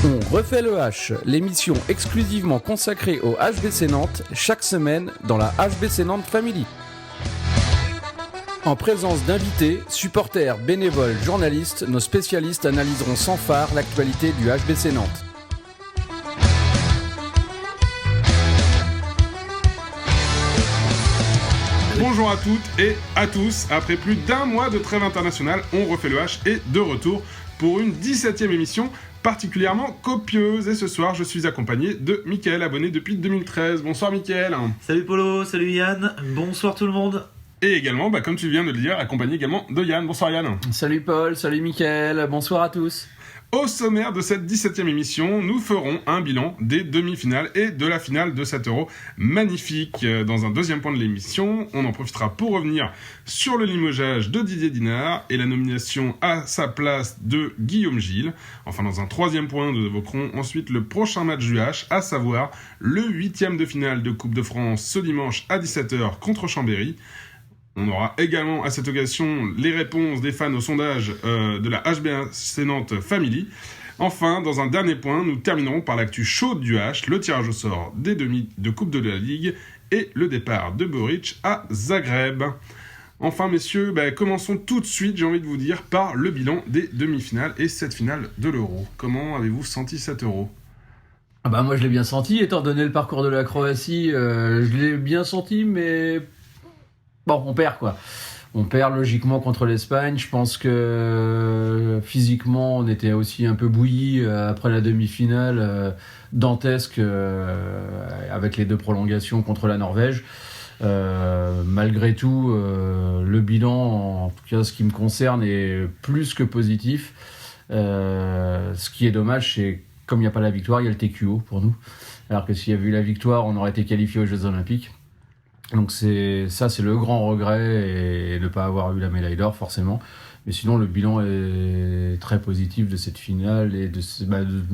On refait le H, l'émission exclusivement consacrée au HBC Nantes, chaque semaine dans la HBC Nantes Family. En présence d'invités, supporters, bénévoles, journalistes, nos spécialistes analyseront sans phare l'actualité du HBC Nantes. Bonjour à toutes et à tous, après plus d'un mois de trêve internationale, on refait le H et de retour pour une 17e émission particulièrement copieuse. Et ce soir, je suis accompagné de Mickaël, abonné depuis 2013. Bonsoir Mickaël. Salut Polo, salut Yann, bonsoir tout le monde. Et également, comme tu viens de le dire, accompagné également de Yann. Bonsoir Yann. Salut Paul, salut Mickaël, bonsoir à tous. Au sommaire de cette 17e émission, nous ferons un bilan des demi-finales et de la finale de cet Euro magnifique. Dans un deuxième point de l'émission, on en profitera pour revenir sur le limogeage de Didier Dinard et la nomination à sa place de Guillaume Gilles. Enfin, dans un troisième point, nous évoquerons ensuite le prochain match du H, à savoir le 8e de finale de Coupe de France ce dimanche à 17h contre Chambéry. On aura également à cette occasion les réponses des fans au sondage de la HBC Nantes Family. Enfin, dans un dernier point, nous terminerons par l'actu chaude du H, le tirage au sort des demi de Coupe de la Ligue et le départ de Boric à Zagreb. Enfin, messieurs, commençons tout de suite, j'ai envie de vous dire, par le bilan des demi-finales et cette finale de l'Euro. Comment avez-vous senti cet Euro ? Moi, je l'ai bien senti, étant donné le parcours de la Croatie, je l'ai bien senti, mais... Bon, on perd quoi. On perd logiquement contre l'Espagne. Je pense que physiquement, on était aussi un peu bouillis après la demi-finale dantesque avec les deux prolongations contre la Norvège. Malgré tout, le bilan, en tout cas ce qui me concerne, est plus que positif. Ce qui est dommage, c'est comme il n'y a pas la victoire, il y a le TQO pour nous. Alors que s'il y avait eu la victoire, on aurait été qualifié aux Jeux Olympiques. Donc c'est le grand regret et de ne pas avoir eu la médaille d'or forcément. Mais sinon le bilan est très positif de cette finale et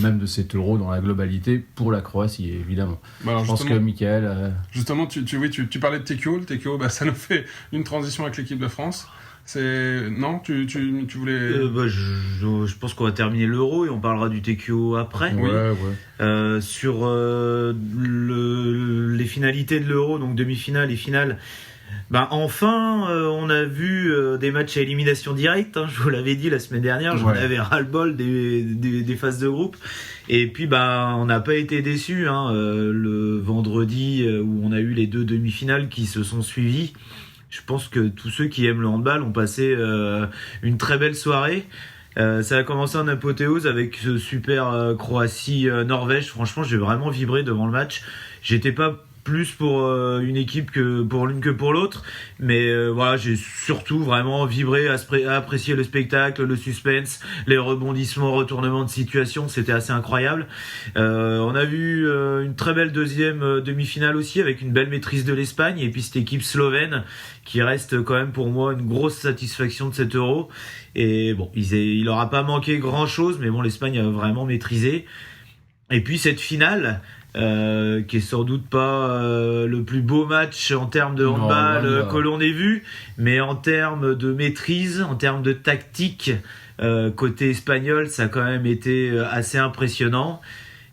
même de cet Euro dans la globalité pour la Croatie évidemment. Alors, je pense que Mickaël... Justement tu parlais de TQO, le TQO ça nous fait une transition avec l'équipe de France. Non, tu voulais... Je pense qu'on va terminer l'Euro et on parlera du TQO après. Ouais. Sur les finalités de l'Euro, donc demi-finale et finale, enfin, on a vu des matchs à élimination directe. Je vous l'avais dit la semaine dernière, j'en avais ras-le-bol des phases de groupe. Et puis, on n'a pas été déçus. Le vendredi où on a eu les deux demi-finales qui se sont suivies. Je pense que tous ceux qui aiment le handball ont passé une très belle soirée. Ça a commencé en apothéose avec ce super Croatie-Norvège. Franchement, j'ai vraiment vibré devant le match. J'étais pas plus pour une équipe que pour l'une que pour l'autre, mais j'ai surtout vraiment vibré, à apprécier le spectacle, le suspense, les rebondissements, retournements de situation. C'était assez incroyable. On a vu une très belle deuxième demi-finale aussi avec une belle maîtrise de l'Espagne et puis cette équipe slovène qui reste quand même pour moi une grosse satisfaction de cet Euro. Et il leur a pas manqué grand chose, mais l'Espagne a vraiment maîtrisé. Et puis cette finale qui est sans doute pas le plus beau match en termes de handball que l'on ait vu, mais en termes de maîtrise, en termes de tactique, côté espagnol, ça a quand même été assez impressionnant.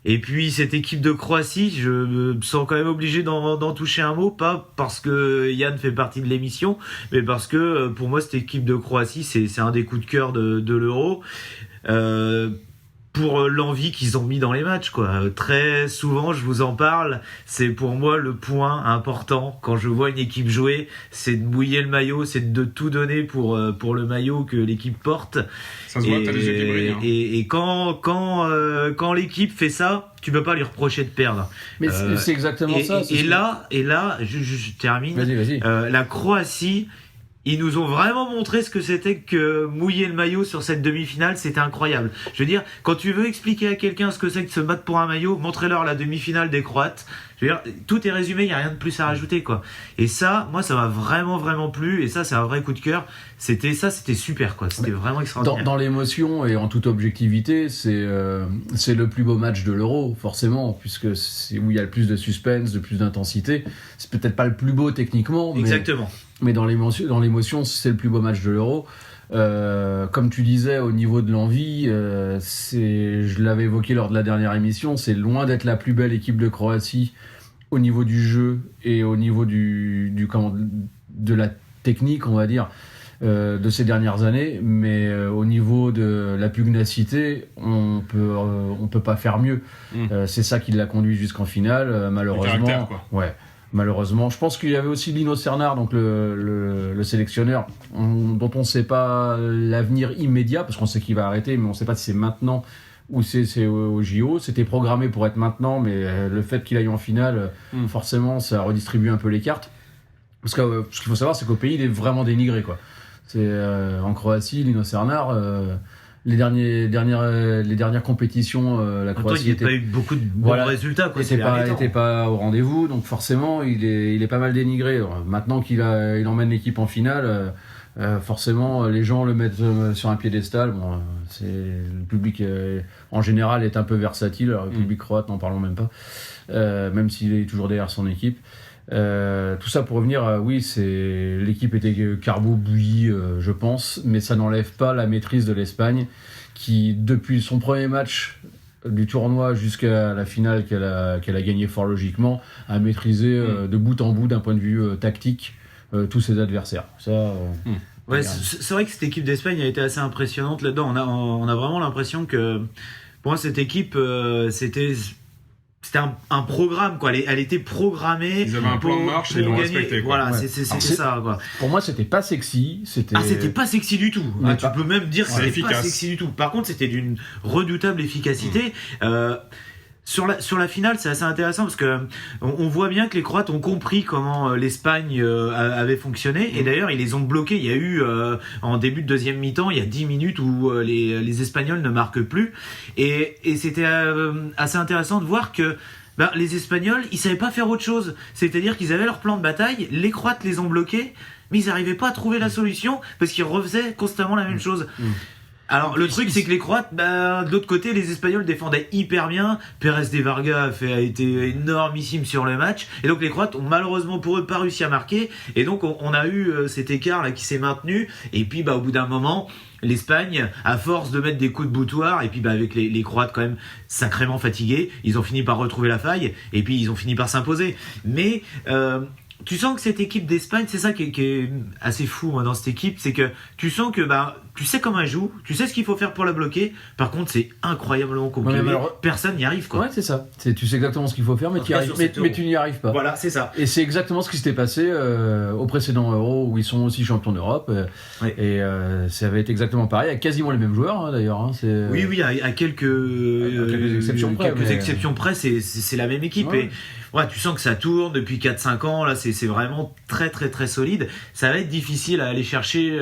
Et puis cette équipe de Croatie, je me sens quand même obligé d'en toucher un mot, pas parce que Yann fait partie de l'émission, mais parce que pour moi cette équipe de Croatie, c'est un des coups de cœur de l'Euro. Pour l'envie qu'ils ont mis dans les matchs, quoi. Très souvent, je vous en parle, c'est pour moi le point important quand je vois une équipe jouer, c'est de mouiller le maillot, c'est de tout donner pour le maillot que l'équipe porte. Ça se voit, t'as les yeux qui brillent. Et quand l'équipe fait ça, tu peux pas lui reprocher de perdre. Mais c'est exactement ça. Et là, je termine. Vas-y. La Croatie, ils nous ont vraiment montré ce que c'était que mouiller le maillot sur cette demi-finale, c'était incroyable. Je veux dire, quand tu veux expliquer à quelqu'un ce que c'est que de se battre pour un maillot, montrez-leur la demi-finale des Croates. Je veux dire, tout est résumé, il n'y a rien de plus à rajouter, quoi. Et ça, moi, ça m'a vraiment, vraiment plu. Et ça, c'est un vrai coup de cœur. C'était super, quoi. C'était vraiment extraordinaire. Dans l'émotion et en toute objectivité, c'est le plus beau match de l'Euro, forcément, puisque c'est où il y a le plus de suspense, de plus d'intensité. C'est peut-être pas le plus beau techniquement, Exactement. Mais dans l'émotion, c'est le plus beau match de l'Euro. Comme tu disais, au niveau de l'envie, je l'avais évoqué lors de la dernière émission, c'est loin d'être la plus belle équipe de Croatie au niveau du jeu et au niveau de la technique, on va dire, de ces dernières années, mais au niveau de la pugnacité, on peut pas faire mieux. C'est ça qui l'a conduit jusqu'en finale, malheureusement. Ouais. Malheureusement, je pense qu'il y avait aussi Lino Cernard, donc le sélectionneur, dont on ne sait pas l'avenir immédiat, parce qu'on sait qu'il va arrêter, mais on ne sait pas si c'est maintenant ou c'est au JO. C'était programmé pour être maintenant, mais le fait qu'il aille en finale, forcément, ça redistribue un peu les cartes. Parce que ce qu'il faut savoir, c'est qu'au pays, il est vraiment dénigré, quoi. C'est en Croatie, Lino Cernard. Les dernières compétitions, la Croatie n'a pas eu beaucoup de bons résultats. Était pas au rendez-vous, donc forcément il est pas mal dénigré. Alors, maintenant il emmène l'équipe en finale, forcément les gens le mettent sur un piédestal. Bon, le public en général est un peu versatile. Alors, le public croate, n'en parlons même pas, même s'il est toujours derrière son équipe. Tout ça pour revenir, oui, l'équipe était carbo-bouillie, je pense, mais ça n'enlève pas la maîtrise de l'Espagne qui, depuis son premier match du tournoi jusqu'à la finale qu'elle a gagné fort logiquement, a maîtrisé de bout en bout d'un point de vue tactique tous ses adversaires. Ça, ouais, c'est vrai que cette équipe d'Espagne a été assez impressionnante là-dedans. On a vraiment l'impression que pour moi cette équipe c'était un programme, quoi. Elle était programmée. Ils avaient un plan de marche et ils l'ont respecté, quoi. Voilà, c'était ça, quoi. Pour moi, c'était pas sexy. C'était pas sexy du tout. Tu peux même dire que c'était efficace. Pas sexy du tout. Par contre, c'était d'une redoutable efficacité. Sur la finale, c'est assez intéressant parce que on voit bien que les Croates ont compris comment l'Espagne avait fonctionné, et d'ailleurs ils les ont bloqués. Il y a eu en début de deuxième mi-temps, il y a 10 minutes où les Espagnols ne marquent plus, et c'était assez intéressant de voir que les Espagnols, ils savaient pas faire autre chose. C'est-à-dire qu'ils avaient leur plan de bataille, les Croates les ont bloqués, mais ils n'arrivaient pas à trouver la solution parce qu'ils refaisaient constamment la même chose. Alors le truc c'est que les Croates, de l'autre côté les Espagnols défendaient hyper bien. Pérez de Vargas a été énormissime sur le match, et donc les Croates ont malheureusement pour eux pas réussi à marquer, et donc on a eu cet écart là qui s'est maintenu, et puis au bout d'un moment l'Espagne, à force de mettre des coups de boutoir, et puis avec les Croates quand même sacrément fatigués, ils ont fini par retrouver la faille, et puis ils ont fini par s'imposer. Mais tu sens que cette équipe d'Espagne, c'est ça qui est assez fou, moi, dans cette équipe, c'est que tu sens que tu sais comment elle joue, tu sais ce qu'il faut faire pour la bloquer. Par contre, c'est incroyablement compliqué. Personne n'y arrive, quoi. Ouais, c'est ça. Tu sais exactement ce qu'il faut faire, mais tu n'y arrives pas. Voilà, c'est ça. Et c'est exactement ce qui s'était passé au précédent Euro, où ils sont aussi champions d'Europe. Et ça avait été exactement pareil, avec quasiment les mêmes joueurs, d'ailleurs. Oui, à quelques exceptions près, c'est la même équipe. Ouais. Et tu sens que ça tourne depuis 4-5 ans. Là, c'est vraiment très très très solide. Ça va être difficile à aller chercher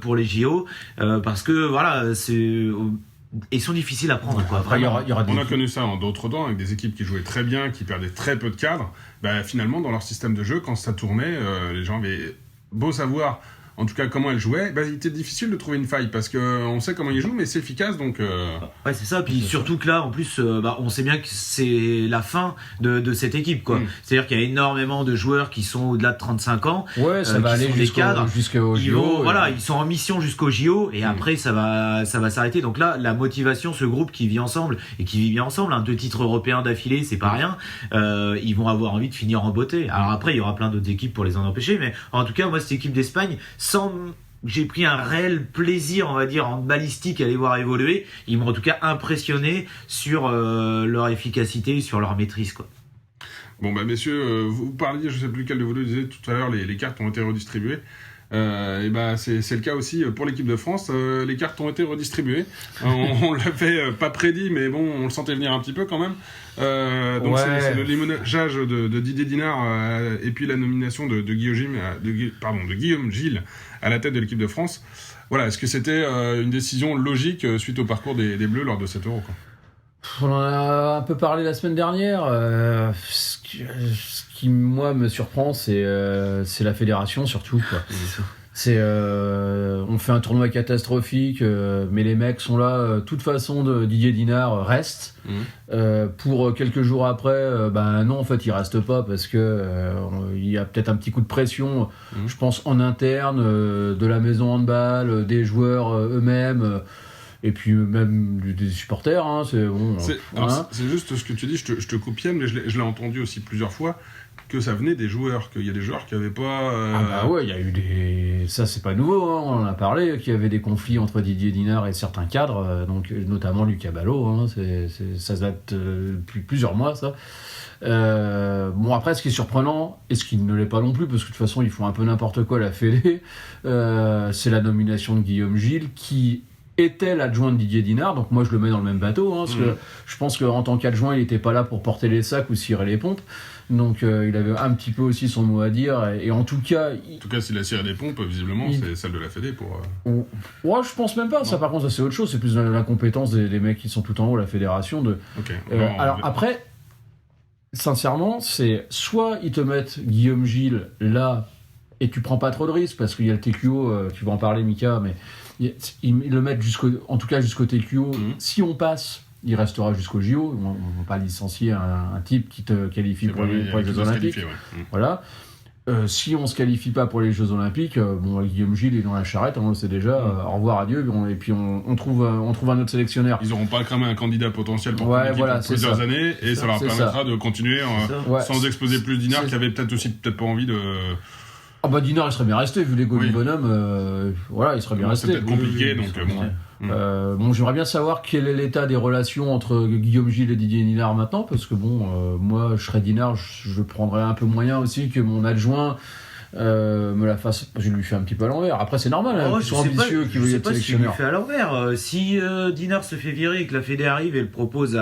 pour les JO parce que ils sont difficiles à prendre. Quoi. Après, on a connu ça en d'autres temps avec des équipes qui jouaient très bien, qui perdaient très peu de cadres. Finalement, dans leur système de jeu, quand ça tournait, les gens avaient beau savoir en tout cas comment elle jouait, il était difficile de trouver une faille parce qu'on sait comment ils jouent, mais c'est efficace, donc... Ouais, c'est ça, puis surtout que là, en plus, on sait bien que c'est la fin de cette équipe, quoi. C'est-à-dire qu'il y a énormément de joueurs qui sont au-delà de 35 ans, ça va aller jusqu'au JO. Ils sont en mission jusqu'au JO, et après, ça va s'arrêter. Donc là, la motivation, ce groupe qui vit ensemble, et qui vit bien ensemble, 2 titres européens d'affilée, c'est pas rien, ils vont avoir envie de finir en beauté. Alors après, il y aura plein d'autres équipes pour les en empêcher, mais en tout cas, moi, cette équipe d'Espagne, j'ai pris un réel plaisir, on va dire, en balistique à les voir évoluer. Ils m'ont en tout cas impressionné sur leur efficacité, sur leur maîtrise, quoi. Bon, messieurs, vous parliez, je sais plus lequel de vous le disiez tout à l'heure, les cartes ont été redistribuées. C'est le cas aussi pour l'équipe de France. Les cartes ont été redistribuées. On l'avait pas prédit, mais bon, on le sentait venir un petit peu quand même. C'est le limogeage de Didier Dinard et puis la nomination de Guillaume Gilles à la tête de l'équipe de France. Voilà, est-ce que c'était une décision logique suite au parcours des Bleus lors de cet Euro, quoi ? On en a un peu parlé la semaine dernière. Ce qui moi me surprend, c'est la fédération surtout, quoi. On fait un tournoi catastrophique, mais les mecs sont là. De toute façon, Didier Dinard reste. Pour quelques jours après, non, en fait, il reste pas parce que il y a peut-être un petit coup de pression, je pense, en interne, de la maison handball, des joueurs eux-mêmes. Et puis même des supporters, hein, c'est bon. C'est juste ce que tu dis, je te coupe Yann, mais je l'ai entendu aussi plusieurs fois, que ça venait des joueurs, qu'il y a des joueurs qui n'avaient pas... il y a eu des... Ça, c'est pas nouveau, hein, on en a parlé, qu'il y avait des conflits entre Didier Dinard et certains cadres, donc notamment Lucas Ballot, hein, ça date depuis plusieurs mois, ça. Après, ce qui est surprenant, et ce qui ne l'est pas non plus, parce que de toute façon, ils font un peu n'importe quoi à la Fédé, c'est la nomination de Guillaume Gilles, qui était l'adjoint de Didier Dinard, donc moi je le mets dans le même bateau, parce que je pense qu'en tant qu'adjoint il n'était pas là pour porter les sacs ou cirer les pompes, donc il avait un petit peu aussi son mot à dire, et en tout cas... s'il a ciré des pompes, visiblement c'est celle de la Fédé pour... Ouais, je pense même pas, ça par contre ça c'est autre chose, c'est plus l'incompétence des mecs qui sont tout en haut, la fédération de... Alors après, sincèrement, c'est soit ils te mettent Guillaume Gilles là, et tu prends pas trop de risques, parce qu'il y a le TQO, tu vas en parler Mika, mais ils le mettent en tout cas jusqu'au TQO. Si on passe, il restera jusqu'au JO. On ne va pas licencier un type qui te qualifie pour les Jeux Olympiques. Voilà. Si on se qualifie pas pour les Jeux Olympiques, Guillaume Gilles est dans la charrette, on le sait déjà. Au revoir, adieu. Et puis on trouve un autre sélectionneur. Ils n'auront pas cramé un candidat potentiel pour pour plusieurs années, et ça leur permettra de continuer sans exposer plus Dinard, qui avait peut-être pas envie de... Dinard il serait bien resté, vu l'ego du bonhomme, il serait bien resté. C'est peut-être compliqué, donc j'aimerais bien savoir quel est l'état des relations entre Guillaume Gilles et Didier Dinard maintenant, parce que moi je serais Dinard, je prendrais un peu moyen aussi que mon adjoint me la fasse. Je lui fais un petit peu à l'envers. Après, c'est normal, qu'ils sont ambitieux, qu'ils veulent être sélectionneurs. Je sais pas si lui fait à l'envers. Si Dinard se fait virer et que la Fédé arrive et le propose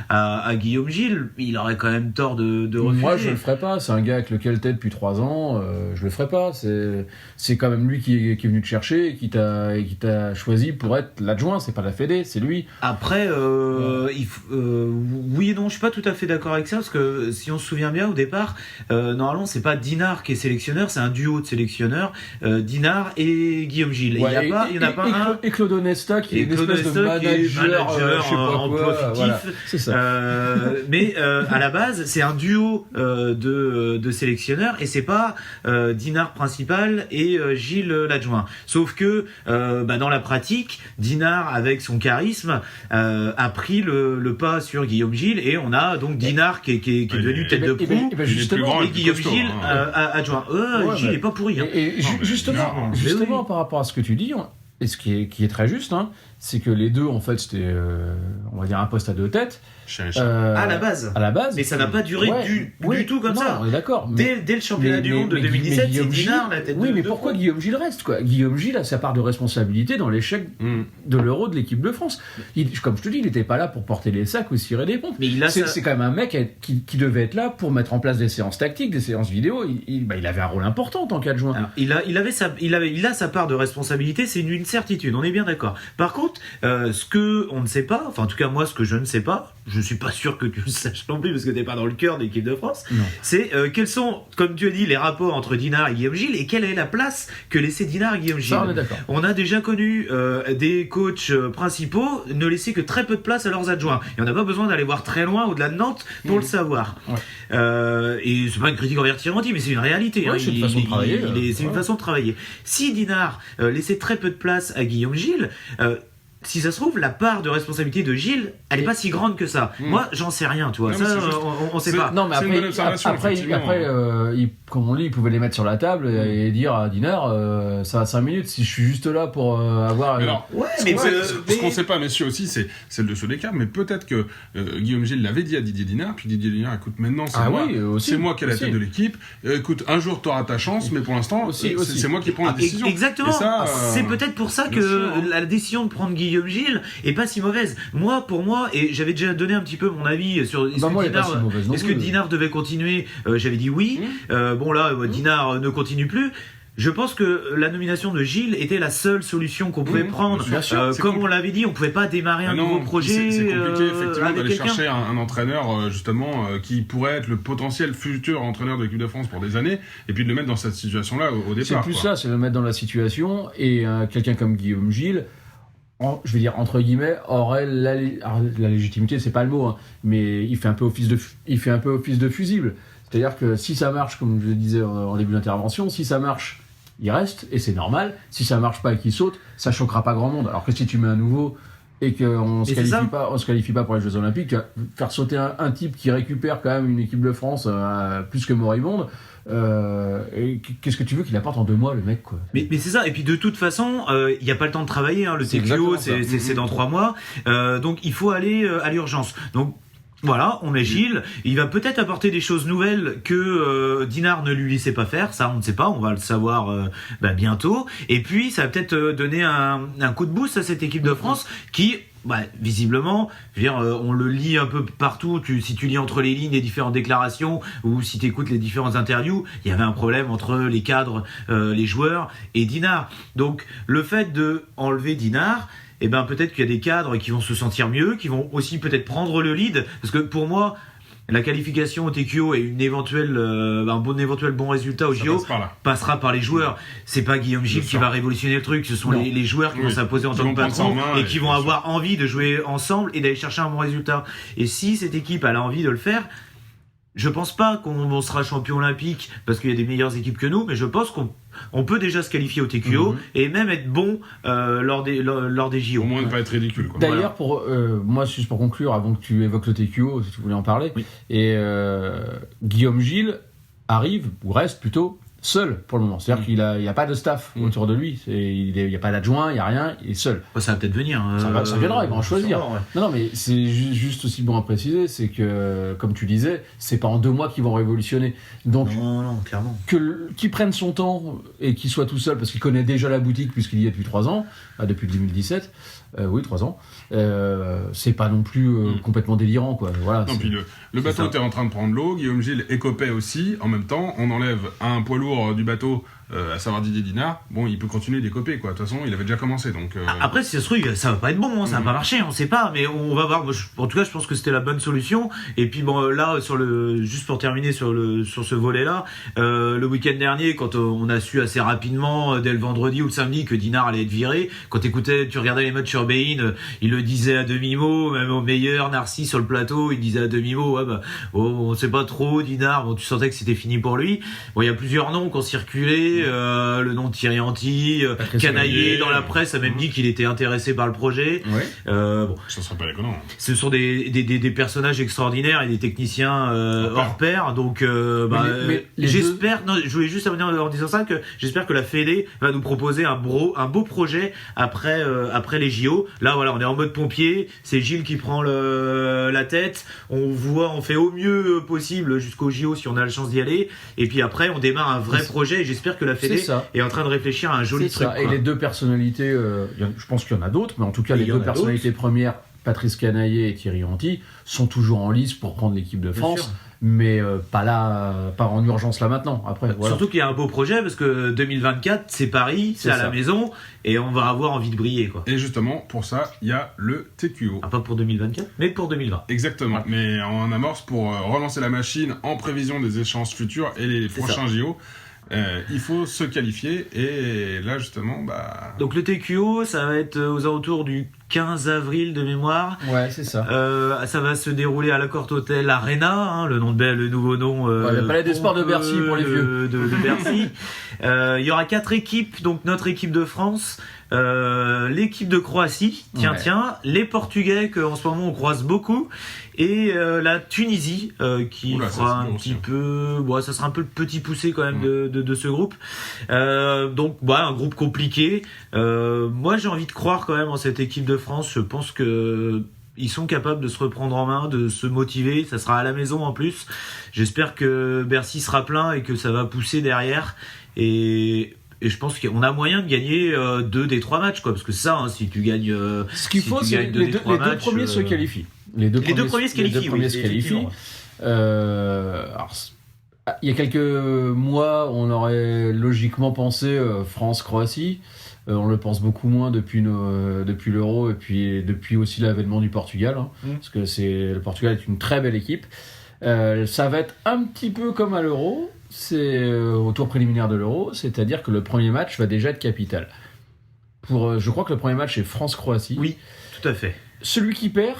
à Guillaume Gilles, il aurait quand même tort de refuser. Moi, je le ferais pas. C'est un gars avec lequel t'es depuis 3 ans. Je le ferais pas. C'est quand même lui qui est venu te chercher et qui t'a choisi pour être l'adjoint. C'est pas la Fédé, c'est lui. Après, oui et non, je suis pas tout à fait d'accord avec ça, parce que si on se souvient bien, au départ, normalement, c'est pas Dinard qui est sélectionneur, c'est un duo de sélectionneurs, Dinard et Guillaume Gilles. Il y en a pas un. Et Claude Onesta qui est une espèce de manager emploi fictif. Voilà, c'est ça. Mais à la base, c'est un duo de sélectionneurs, et c'est pas Dinard principal et Gilles l'adjoint. Sauf que dans la pratique, Dinard avec son charisme a pris le pas sur Guillaume Gilles, et on a donc Dinard qui est devenu tête de proue, et Guillaume Gilles adjoint. Gilles n'est pas pourri. Justement, par rapport à ce que tu dis, et ce qui est très juste, c'est que les deux, en fait, c'était, on va dire, un poste à 2 têtes. À la base. Mais ça n'a pas duré du tout comme ça. On est d'accord. Dès le championnat du monde de 2017, c'est Dinard la tête de... Oui, mais pourquoi Guillaume Gilles reste, quoi ? Guillaume Gilles a sa part de responsabilité dans l'échec de l'Euro de l'équipe de France. Comme je te dis, il n'était pas là pour porter les sacs ou cirer des pompes. Mais c'est quand même un mec qui devait être là pour mettre en place des séances tactiques, des séances vidéo. Il avait un rôle important en tant qu'adjoint. Alors, il a sa part de responsabilité, c'est une certitude, on est bien d'accord. Par contre, ce que on ne sait pas, enfin en tout cas moi ce que je ne sais pas, je suis pas sûr que tu le saches non plus parce que t'es pas dans le cœur de l'équipe de France, c'est quels sont, comme tu as dit, les rapports entre Dinard et Guillaume Gilles, et quelle est la place que laissait Dinard et Guillaume Gilles. Ça, on est d'accord. On a déjà connu des coachs principaux ne laisser que très peu de place à leurs adjoints, et on n'a pas besoin d'aller voir très loin au-delà de Nantes pour le savoir. Et c'est pas une critique envers Thierry, mais c'est une réalité. C'est une façon de travailler. C'est une façon de travailler. Si Dinard laissait très peu de place à Guillaume Gilles, si ça se trouve, la part de responsabilité de Gilles, elle est pas si grande que ça. Moi, j'en sais rien, tu vois. Non, ça, on sait pas. Non, mais après, comme on dit, il pouvait les mettre sur la table et dire à Dinard, ça a 5 minutes, si je suis juste là pour avoir... Ce qu'on sait pas, messieurs, aussi, c'est le dessous des cartes, mais peut-être que Guillaume Gilles l'avait dit à Didier Dinard, puis Didier Dinard, écoute, maintenant, c'est moi qui ai la tête de l'équipe, écoute, un jour, tu auras ta chance, mais pour l'instant, c'est moi qui prends la décision. Exactement. C'est peut-être pour ça que la décision de prendre Guillaume Gilles est pas si mauvaise. Pour moi, et j'avais déjà donné un petit peu mon avis sur est-ce que Dinard devait continuer, j'avais dit oui. Dinard ne continue plus. Je pense que la nomination de Gilles était la seule solution qu'on pouvait prendre. Bien sûr, comme on l'avait dit, on pouvait pas démarrer un nouveau projet. C'est compliqué effectivement avec d'aller quelqu'un. chercher un entraîneur justement qui pourrait être le potentiel futur entraîneur de l'équipe de France pour des années, et puis de le mettre dans cette situation-là au départ. C'est plus ça, c'est le mettre dans la situation, et quelqu'un comme Guillaume Gilles, je vais dire entre guillemets, aurait la légitimité, c'est pas le mot, hein, mais il fait un peu office de fusible. C'est-à-dire que si ça marche, comme je le disais en début d'intervention, si ça marche, il reste, et c'est normal. Si ça marche pas et qu'il saute, ça choquera pas grand monde. Alors que si tu mets un nouveau et qu'on se qualifie pas pour les Jeux Olympiques, tu vas faire sauter un type qui récupère quand même une équipe de France plus que moribonde. Et qu'est-ce que tu veux qu'il apporte en 2 mois, le mec, quoi. Mais c'est ça. Et puis de toute façon, il n'y a pas le temps de travailler. Hein. Le TQO, c'est dans 3 mois. Donc il faut aller à l'urgence. Donc voilà, on met Gilles. Il va peut-être apporter des choses nouvelles que Dinard ne lui laissait pas faire. Ça, on ne sait pas. On va le savoir bientôt. Et puis, ça va peut-être donner un coup de boost à cette équipe de France qui, visiblement, je veux dire, on le lit un peu partout. Si tu lis entre les lignes les différentes déclarations ou si tu écoutes les différentes interviews, il y avait un problème entre les cadres, les joueurs et Dinard. Donc, le fait de enlever Dinard, peut-être qu'il y a des cadres qui vont se sentir mieux, qui vont aussi peut-être prendre le lead, parce que pour moi, la qualification au TQO et un éventuel bon résultat au JO passera par les joueurs. C'est pas Guillaume Gilles qui va révolutionner le truc, ce sont les joueurs qui vont s'imposer en tant que patron et qui vont avoir envie de jouer ensemble et d'aller chercher un bon résultat. Et si cette équipe a envie de le faire, je pense pas qu'on sera champion olympique parce qu'il y a des meilleures équipes que nous, mais je pense qu'on peut déjà se qualifier au TQO et même être bon lors des JO. Au moins ne pas être ridicule, quoi. D'ailleurs, moi, juste pour conclure, avant que tu évoques le TQO, si tu voulais en parler, et Guillaume Gilles arrive, ou reste plutôt, seul pour le moment. C'est-à-dire qu'il n'y a pas de staff autour de lui. Il n'y a pas d'adjoint, il n'y a rien, il est seul. Ça va peut-être venir. Ça viendra, il va en choisir. Non, mais c'est juste aussi bon à préciser, c'est que, comme tu disais, c'est pas en 2 mois qu'ils vont révolutionner. Donc, non, clairement. Qu'il prenne son temps et qu'il soit tout seul, parce qu'il connaît déjà la boutique puisqu'il y est depuis 3 ans, depuis 2017. 3 ans. C'est pas non plus complètement délirant, quoi. Voilà. Non, puis le bateau était en train de prendre l'eau, Guillaume Gilles écopait aussi. En même temps, on enlève un poids lourd du bateau, à savoir Didier Dinard. Bon, il peut continuer d'écoper, quoi. De toute façon, il avait déjà commencé, donc. Après, si ça se trouve, ça va pas être bon, ça va pas marcher, on sait pas, mais on va voir. En tout cas, je pense que c'était la bonne solution. Et puis bon, là, juste pour terminer sur ce volet-là, le week-end dernier, quand on a su assez rapidement, dès le vendredi ou le samedi, que Dinard allait être viré, quand tu regardais les matchs sur Bein, il le disait à demi-mot, même au meilleur Narcisse sur le plateau, il disait à demi-mot, on sait pas trop, Dinard, tu sentais que c'était fini pour lui. Bon, il y a plusieurs noms qui ont circulé, le nom de Thierry Anti, Canaillé dans la presse a même dit qu'il était intéressé par le projet. Ça serait pas déconnant. Ce sont des personnages extraordinaires et des techniciens hors pair, donc j'espère. Non, je voulais juste terminer en disant ça, que j'espère que la Fédé va nous proposer un beau projet après les JO. Là, voilà, on est en mode pompier. C'est Gilles qui prend la tête. On fait au mieux possible jusqu'au JO si on a la chance d'y aller. Et puis après, on démarre un vrai projet. Et j'espère que la Fédé est en train de réfléchir à un joli truc. Et les 2 personnalités, je pense qu'il y en a d'autres, mais en tout cas, les 2 personnalités premières, Patrice Canaillé et Thierry Anti, sont toujours en lice pour prendre l'équipe de France. Mais pas en urgence là maintenant. Après, surtout qu'il y a un beau projet parce que 2024 c'est Paris, c'est à la maison et on va avoir envie de briller, quoi. Et justement pour ça il y a le TQO. Pas pour 2024 mais pour 2020. Exactement, mais en amorce pour relancer la machine en prévision des échéances futures et les prochains JO. Il faut se qualifier et là justement donc le TQO ça va être aux alentours du 15 avril de mémoire. Ouais, c'est ça. Ça va se dérouler à l'Accor Hotel Arena, le nouveau nom. Le Palais des Sports de Bercy pour les vieux. De Bercy. Il y aura 4 équipes, donc notre équipe de France, l'équipe de Croatie, les Portugais qu'en ce moment on croise beaucoup, et la Tunisie qui fera un petit peu. Ça sera un peu le petit poussé quand même de ce groupe. Donc un groupe compliqué. Moi j'ai envie de croire quand même en cette équipe de France. Je pense que ils sont capables de se reprendre en main, de se motiver. Ça sera à la maison en plus. J'espère que Bercy sera plein et que ça va pousser derrière. Et je pense qu'on a moyen de gagner 2 des 3 matchs, quoi. Parce que ça, si tu gagnes, ce qu'il faut, c'est les 2 premiers se qualifient. Les deux premiers se qualifient. Alors, Il y a quelques mois, on aurait logiquement pensé France-Croatie. On le pense beaucoup moins depuis l'Euro et puis depuis aussi l'avènement du Portugal, hein, parce que le Portugal est une très belle équipe. Ça va être un petit peu comme à l'Euro, c'est au tour préliminaire de l'Euro, c'est-à-dire que le premier match va déjà être capital. Je crois que le premier match est France-Croatie. Oui, tout à fait. Celui qui perd,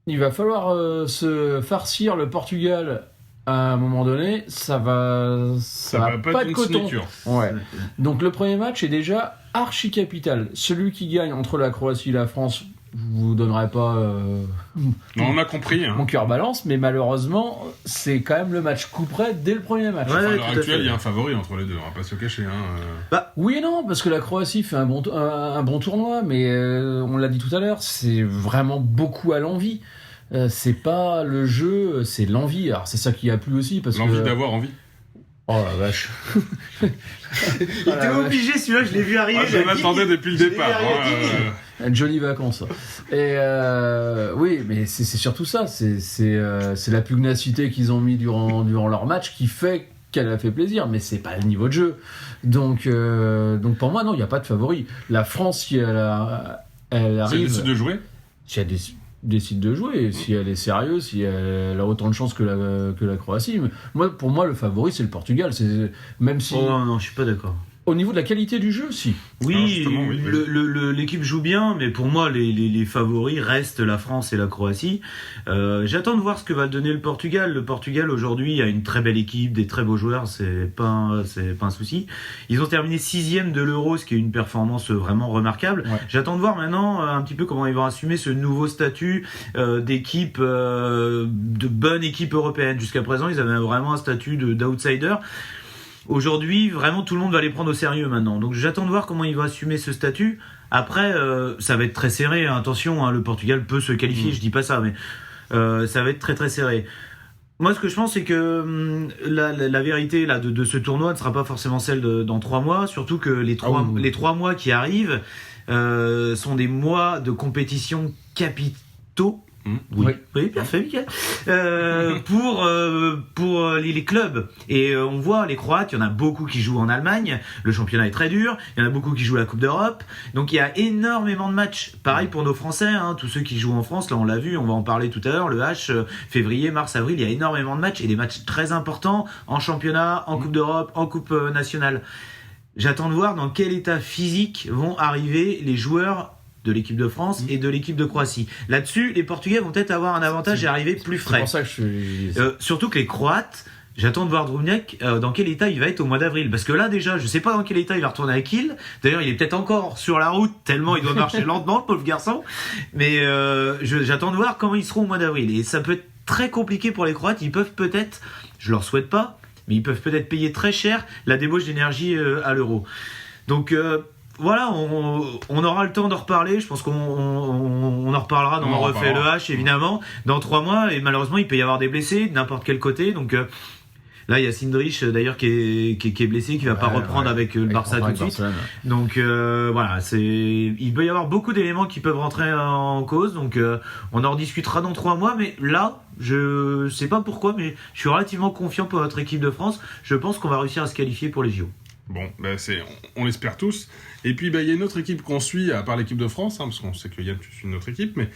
il va falloir se farcir le Portugal. À un moment donné, ça va pas être coton. Ouais. Donc le premier match est déjà archi capital. Celui qui gagne entre la Croatie et la France, je vous donnerai pas. Non, on a compris. Hein. Mon cœur balance, mais malheureusement, c'est quand même le match coup près dès le premier match. Ouais, à l'heure actuelle, il y a un favori entre les deux. On va pas se le cacher. Oui et non, parce que la Croatie fait un bon tournoi, mais on l'a dit tout à l'heure, c'est vraiment beaucoup à l'envie. C'est pas le jeu, c'est l'envie. Alors c'est ça qui a plu aussi parce l'envie d'avoir envie. Oh la vache. Il était obligé, celui-là, je l'ai vu arriver. Je m'attendais depuis le départ. Jolie vacances. Et oui, mais c'est surtout ça. C'est la pugnacité qu'ils ont mis durant leur match qui fait qu'elle a fait plaisir, mais c'est pas le niveau de jeu. Donc pour moi, non, il n'y a pas de favori. La France, si elle arrive... Si elle décide de jouer, si elle décide de jouer, si elle est sérieuse, si elle a autant de chance que la Croatie. Pour moi, le favori, c'est le Portugal. Même si... Oh non, je suis pas d'accord. Au niveau de la qualité du jeu, si. Oui, l'équipe joue bien, mais pour moi, les favoris restent la France et la Croatie. J'attends de voir ce que va donner le Portugal. Le Portugal, aujourd'hui, a une très belle équipe, des très beaux joueurs, c'est pas un souci. Ils ont terminé 6e de l'Euro, ce qui est une performance vraiment remarquable. Ouais. J'attends de voir maintenant un petit peu comment ils vont assumer ce nouveau statut d'équipe, de bonne équipe européenne. Jusqu'à présent, ils avaient vraiment un statut d'outsider. Aujourd'hui, vraiment, tout le monde va les prendre au sérieux maintenant. Donc j'attends de voir comment il va assumer ce statut. Après, ça va être très serré. Attention, le Portugal peut se qualifier, je dis pas ça, mais ça va être très très serré. Moi, ce que je pense, c'est que la vérité là, de ce tournoi ne sera pas forcément celle dans 3 mois. Surtout que les 3 mois qui arrivent sont des mois de compétition capitaux. Oui, parfait, Mickaël. Pour les clubs. Et on voit les Croates, il y en a beaucoup qui jouent en Allemagne. Le championnat est très dur. Il y en a beaucoup qui jouent la Coupe d'Europe. Donc il y a énormément de matchs. Pareil pour nos Français, tous ceux qui jouent en France. Là, on l'a vu, on va en parler tout à l'heure. Le H, février, mars, avril, il y a énormément de matchs et des matchs très importants en championnat, en Coupe d'Europe, en Coupe nationale. J'attends de voir dans quel état physique vont arriver les joueurs de l'équipe de France et de l'équipe de Croatie. Là-dessus, les Portugais vont peut-être avoir un avantage et arriver plus frais. C'est pour ça que je suis... surtout que les Croates, j'attends de voir Drubnjak dans quel état il va être au mois d'avril. Parce que là, déjà, je sais pas dans quel état il va retourner à Kiel. D'ailleurs, il est peut-être encore sur la route, tellement il doit marcher lentement, le pauvre garçon. Mais j'attends de voir comment ils seront au mois d'avril. Et ça peut être très compliqué pour les Croates. Ils peuvent peut-être, je leur souhaite pas, mais ils peuvent peut-être payer très cher la débauche d'énergie à l'Euro. Donc... voilà, on aura le temps d'en reparler. Je pense qu'on en reparlera dans On refait le H, évidemment, dans 3 mois. Et malheureusement, il peut y avoir des blessés de n'importe quel côté. Donc là, il y a Sindrich, d'ailleurs, qui est blessé, qui va pas reprendre avec le Barça tout de suite. Donc voilà, il peut y avoir beaucoup d'éléments qui peuvent rentrer en cause. Donc on en rediscutera dans 3 mois. Mais là, je sais pas pourquoi, mais je suis relativement confiant pour notre équipe de France. Je pense qu'on va réussir à se qualifier pour les JO. Bon, on l'espère tous. Et puis, il y a une autre équipe qu'on suit, à part l'équipe de France, parce qu'on sait que Yann, tu suis une autre équipe, mais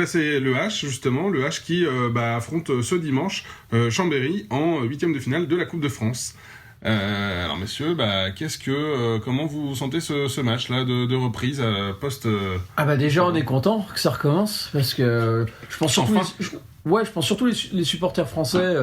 c'est le H, justement, le H qui affronte ce dimanche Chambéry en 8e de finale de la Coupe de France. Alors, messieurs, comment vous sentez ce match-là de reprise post... déjà, on est content que ça recommence, parce que je pense surtout les supporters français...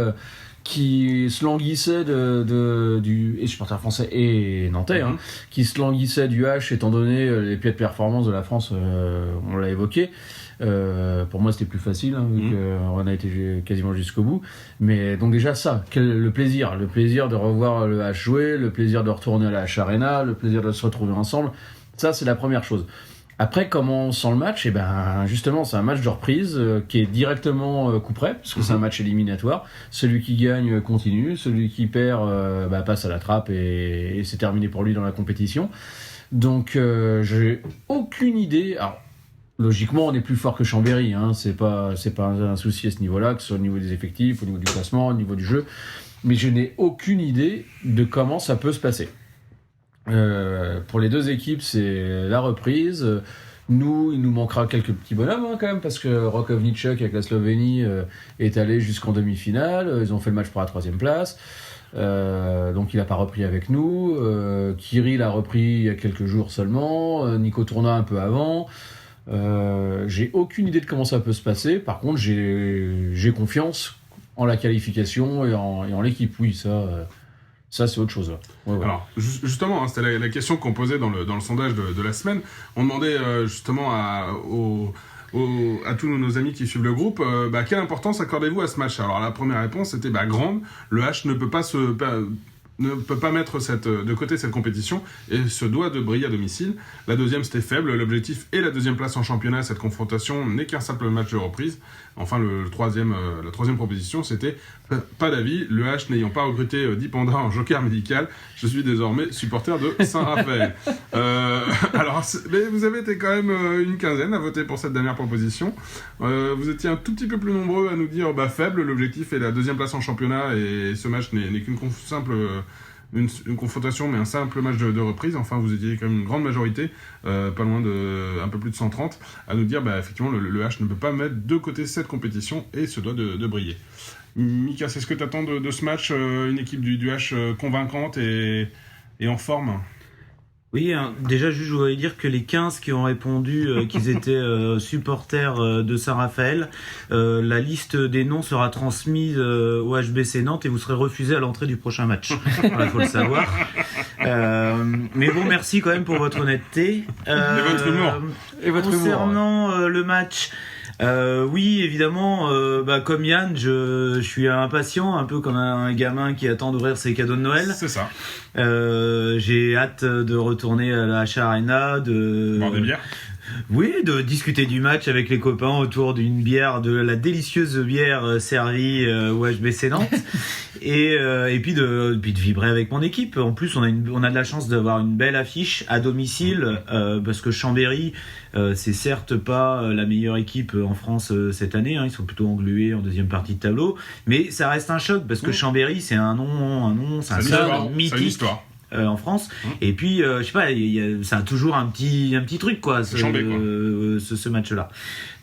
qui se languissaient et supporters français et nantais, qui se languissaient du H étant donné les pieds de performance de la France, on l'a évoqué. Pour moi, c'était plus facile, vu qu'on a été quasiment jusqu'au bout. Mais donc déjà ça, le plaisir de revoir le H jouer, le plaisir de retourner à la H Arena, le plaisir de se retrouver ensemble. Ça, c'est la première chose. Après, comment on sent le match ? Justement, c'est un match de reprise qui est directement coup près, parce que c'est un match éliminatoire. Celui qui gagne continue, celui qui perd passe à la trappe et c'est terminé pour lui dans la compétition. Donc, j'ai aucune idée. Alors, logiquement, on est plus fort que Chambéry, c'est pas un souci à ce niveau-là, que ce soit au niveau des effectifs, au niveau du classement, au niveau du jeu. mais je n'ai aucune idée de comment ça peut se passer. Pour les deux équipes, c'est la reprise. Nous, il nous manquera quelques petits bonhommes quand même, parce que Rakovniček avec la Slovénie est allé jusqu'en demi-finale. Ils ont fait le match pour la 3e place. Donc il n'a pas repris avec nous. Kirill a repris il y a quelques jours seulement. Nico Tourna un peu avant. J'ai aucune idée de comment ça peut se passer. Par contre, j'ai confiance en la qualification et en l'équipe. Oui, ça c'est autre chose. Ouais. Alors, justement, hein, c'était la question qu'on posait dans le sondage de la semaine. On demandait justement à tous nos amis qui suivent le groupe, quelle importance accordez-vous à ce match? Alors, la première réponse était grande. Le H ne peut pas mettre de côté cette compétition et se doit de briller à domicile. La deuxième, c'était faible. L'objectif est la 2e place en championnat. Cette confrontation n'est qu'un simple match de reprise. Enfin, la troisième proposition, c'était pas d'avis. Le H n'ayant pas recruté Dipanda en joker médical, je suis désormais supporter de Saint-Raphaël. Mais vous avez été quand même une quinzaine à voter pour cette dernière proposition. Vous étiez un tout petit peu plus nombreux à nous dire faible. L'objectif est la 2e place en championnat et ce match n'est qu'une simple une confrontation, mais un simple match de reprise. Enfin, vous étiez quand même une grande majorité, pas loin de un peu plus de 130, à nous dire effectivement le H ne peut pas mettre de côté cette compétition et se doit de briller. Mika, c'est ce que tu attends de ce match, une équipe du H convaincante et en forme? Oui, déjà juste je voudrais dire que les 15 qui ont répondu qu'ils étaient supporters de Saint-Raphaël, la liste des noms sera transmise au HBC Nantes et vous serez refusé à l'entrée du prochain match. Voilà, faut le savoir. Mais bon, merci quand même pour votre honnêteté. Et votre humour. Concernant le match, oui, évidemment, comme Yann, je suis impatient, un peu comme un gamin qui attend d'ouvrir ses cadeaux de Noël. C'est ça. J'ai hâte de retourner à la H Arena, boire des bières. Oui, de discuter du match avec les copains autour d'une bière, de la délicieuse bière servie au HBC Nantes, et puis de vibrer avec mon équipe. En plus, on a de la chance d'avoir une belle affiche à domicile, parce que Chambéry, c'est certes pas la meilleure équipe en France cette année, hein, ils sont plutôt englués en deuxième partie de tableau, mais ça reste un choc parce que Chambéry, c'est un nom, c'est un club mythique. En France, et puis je sais pas, ça a toujours un petit truc ce match-là.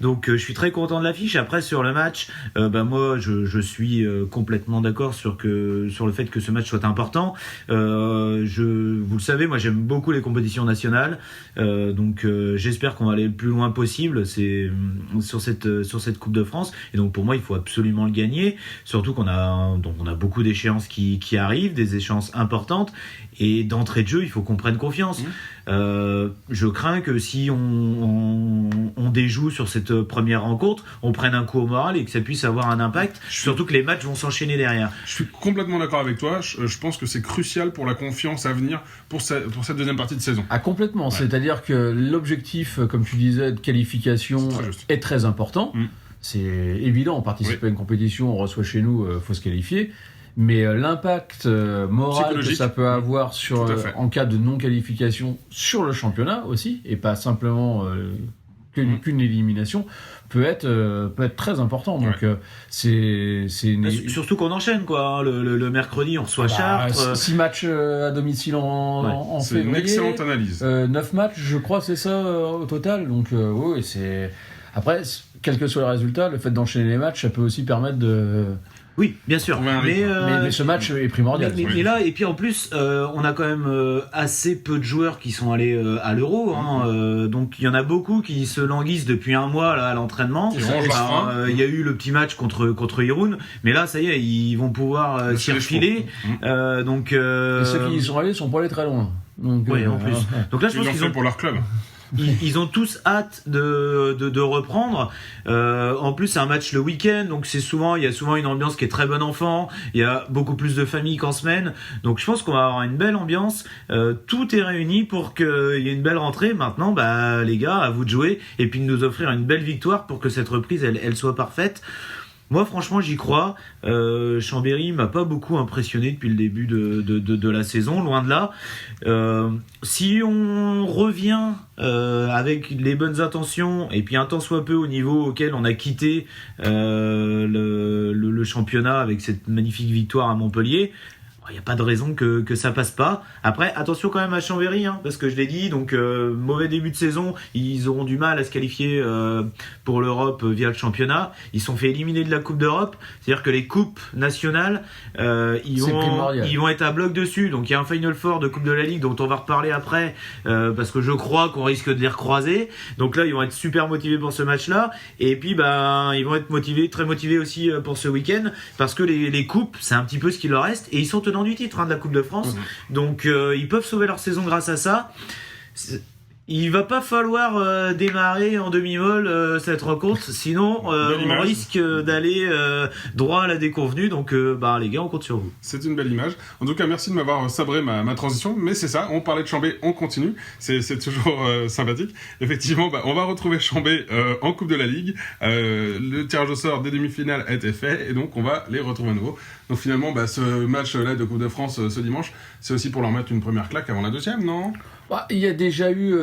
Donc je suis très content de l'affiche. Après sur le match, moi je suis complètement d'accord sur le fait que ce match soit important. Vous le savez, moi j'aime beaucoup les compétitions nationales, donc j'espère qu'on va aller le plus loin possible. C'est sur cette Coupe de France, et donc pour moi il faut absolument le gagner. Surtout qu'on a beaucoup d'échéances qui arrivent, des échéances importantes. Et d'entrée de jeu, il faut qu'on prenne confiance. Je crains que si on déjoue sur cette première rencontre, on prenne un coup au moral et que ça puisse avoir un impact, surtout que les matchs vont s'enchaîner derrière. Je suis complètement d'accord avec toi. Je pense que c'est crucial pour la confiance à venir pour cette deuxième partie de saison. Ah, complètement. Ouais. C'est-à-dire que l'objectif, comme tu disais, de qualification est très important. C'est évident, on participe à une compétition, on reçoit chez nous, faut se qualifier. Mais l'impact moral que ça peut avoir en cas de non-qualification sur le championnat aussi, et pas simplement qu'une élimination, peut être très important. Donc surtout qu'on enchaîne quoi. Le mercredi, on reçoit Chartres. 6 matchs à domicile en c'est février. C'est une excellente analyse. 9 matchs, je crois, c'est ça au total. Donc oui, c'est... Après, quel que soit le résultat, le fait d'enchaîner les matchs, ça peut aussi permettre de... Oui, bien sûr. Mais ce match est primordial. Mais là, et puis en plus, on a quand même assez peu de joueurs qui sont allés à l'Euro. Donc il y en a beaucoup qui se languissent depuis un mois là, à l'entraînement. Il y a eu le petit match contre Irun, mais là, ça y est, ils vont pouvoir s'y refiler. Donc et ceux qui y sont allés sont pas allés très loin. Donc, oui, en plus. Donc là, je pense qu'ils ont fait pour leur club. Ils ont tous hâte de reprendre. En plus, c'est un match le week-end, donc il y a souvent une ambiance qui est très bonne enfant. Il y a beaucoup plus de familles qu'en semaine, donc je pense qu'on va avoir une belle ambiance. Tout est réuni pour qu'il y ait une belle rentrée. Maintenant, les gars, à vous de jouer et puis de nous offrir une belle victoire pour que cette reprise elle soit parfaite. Moi, franchement, j'y crois. Chambéry m'a pas beaucoup impressionné depuis le début de la saison, loin de là. Si on revient avec les bonnes intentions et puis un tant soit peu au niveau auquel on a quitté le championnat avec cette magnifique victoire à Montpellier, il n'y a pas de raison que ça passe pas. Après, attention quand même à Chambéry, parce que je l'ai dit, donc mauvais début de saison, ils auront du mal à se qualifier pour l'Europe via le championnat. Ils sont fait éliminer de la Coupe d'Europe, c'est-à-dire que les coupes nationales, ils vont être à bloc dessus. Donc il y a un Final Four de Coupe de la Ligue dont on va reparler après, parce que je crois qu'on risque de les recroiser. Donc là, ils vont être super motivés pour ce match-là. Et puis, ils vont être très motivés aussi pour ce week-end, parce que les coupes, c'est un petit peu ce qu'il leur reste, et ils sont tenants du titre de la Coupe de France. Donc ils peuvent sauver leur saison grâce à ça. Il va pas falloir démarrer en demi-molle cette rencontre, sinon on risque d'aller droit à la déconvenue. Donc les gars, on compte sur vous. C'est une belle image. En tout cas, merci de m'avoir sabré ma transition. Mais c'est ça, on parlait de Chambé, on continue. C'est toujours sympathique. Effectivement, on va retrouver Chambé en Coupe de la Ligue. Le tirage au sort des demi-finales a été fait et donc on va les retrouver à nouveau. Donc finalement, ce match-là de Coupe de France ce dimanche, c'est aussi pour leur mettre une première claque avant la deuxième, non ? Il y a déjà eu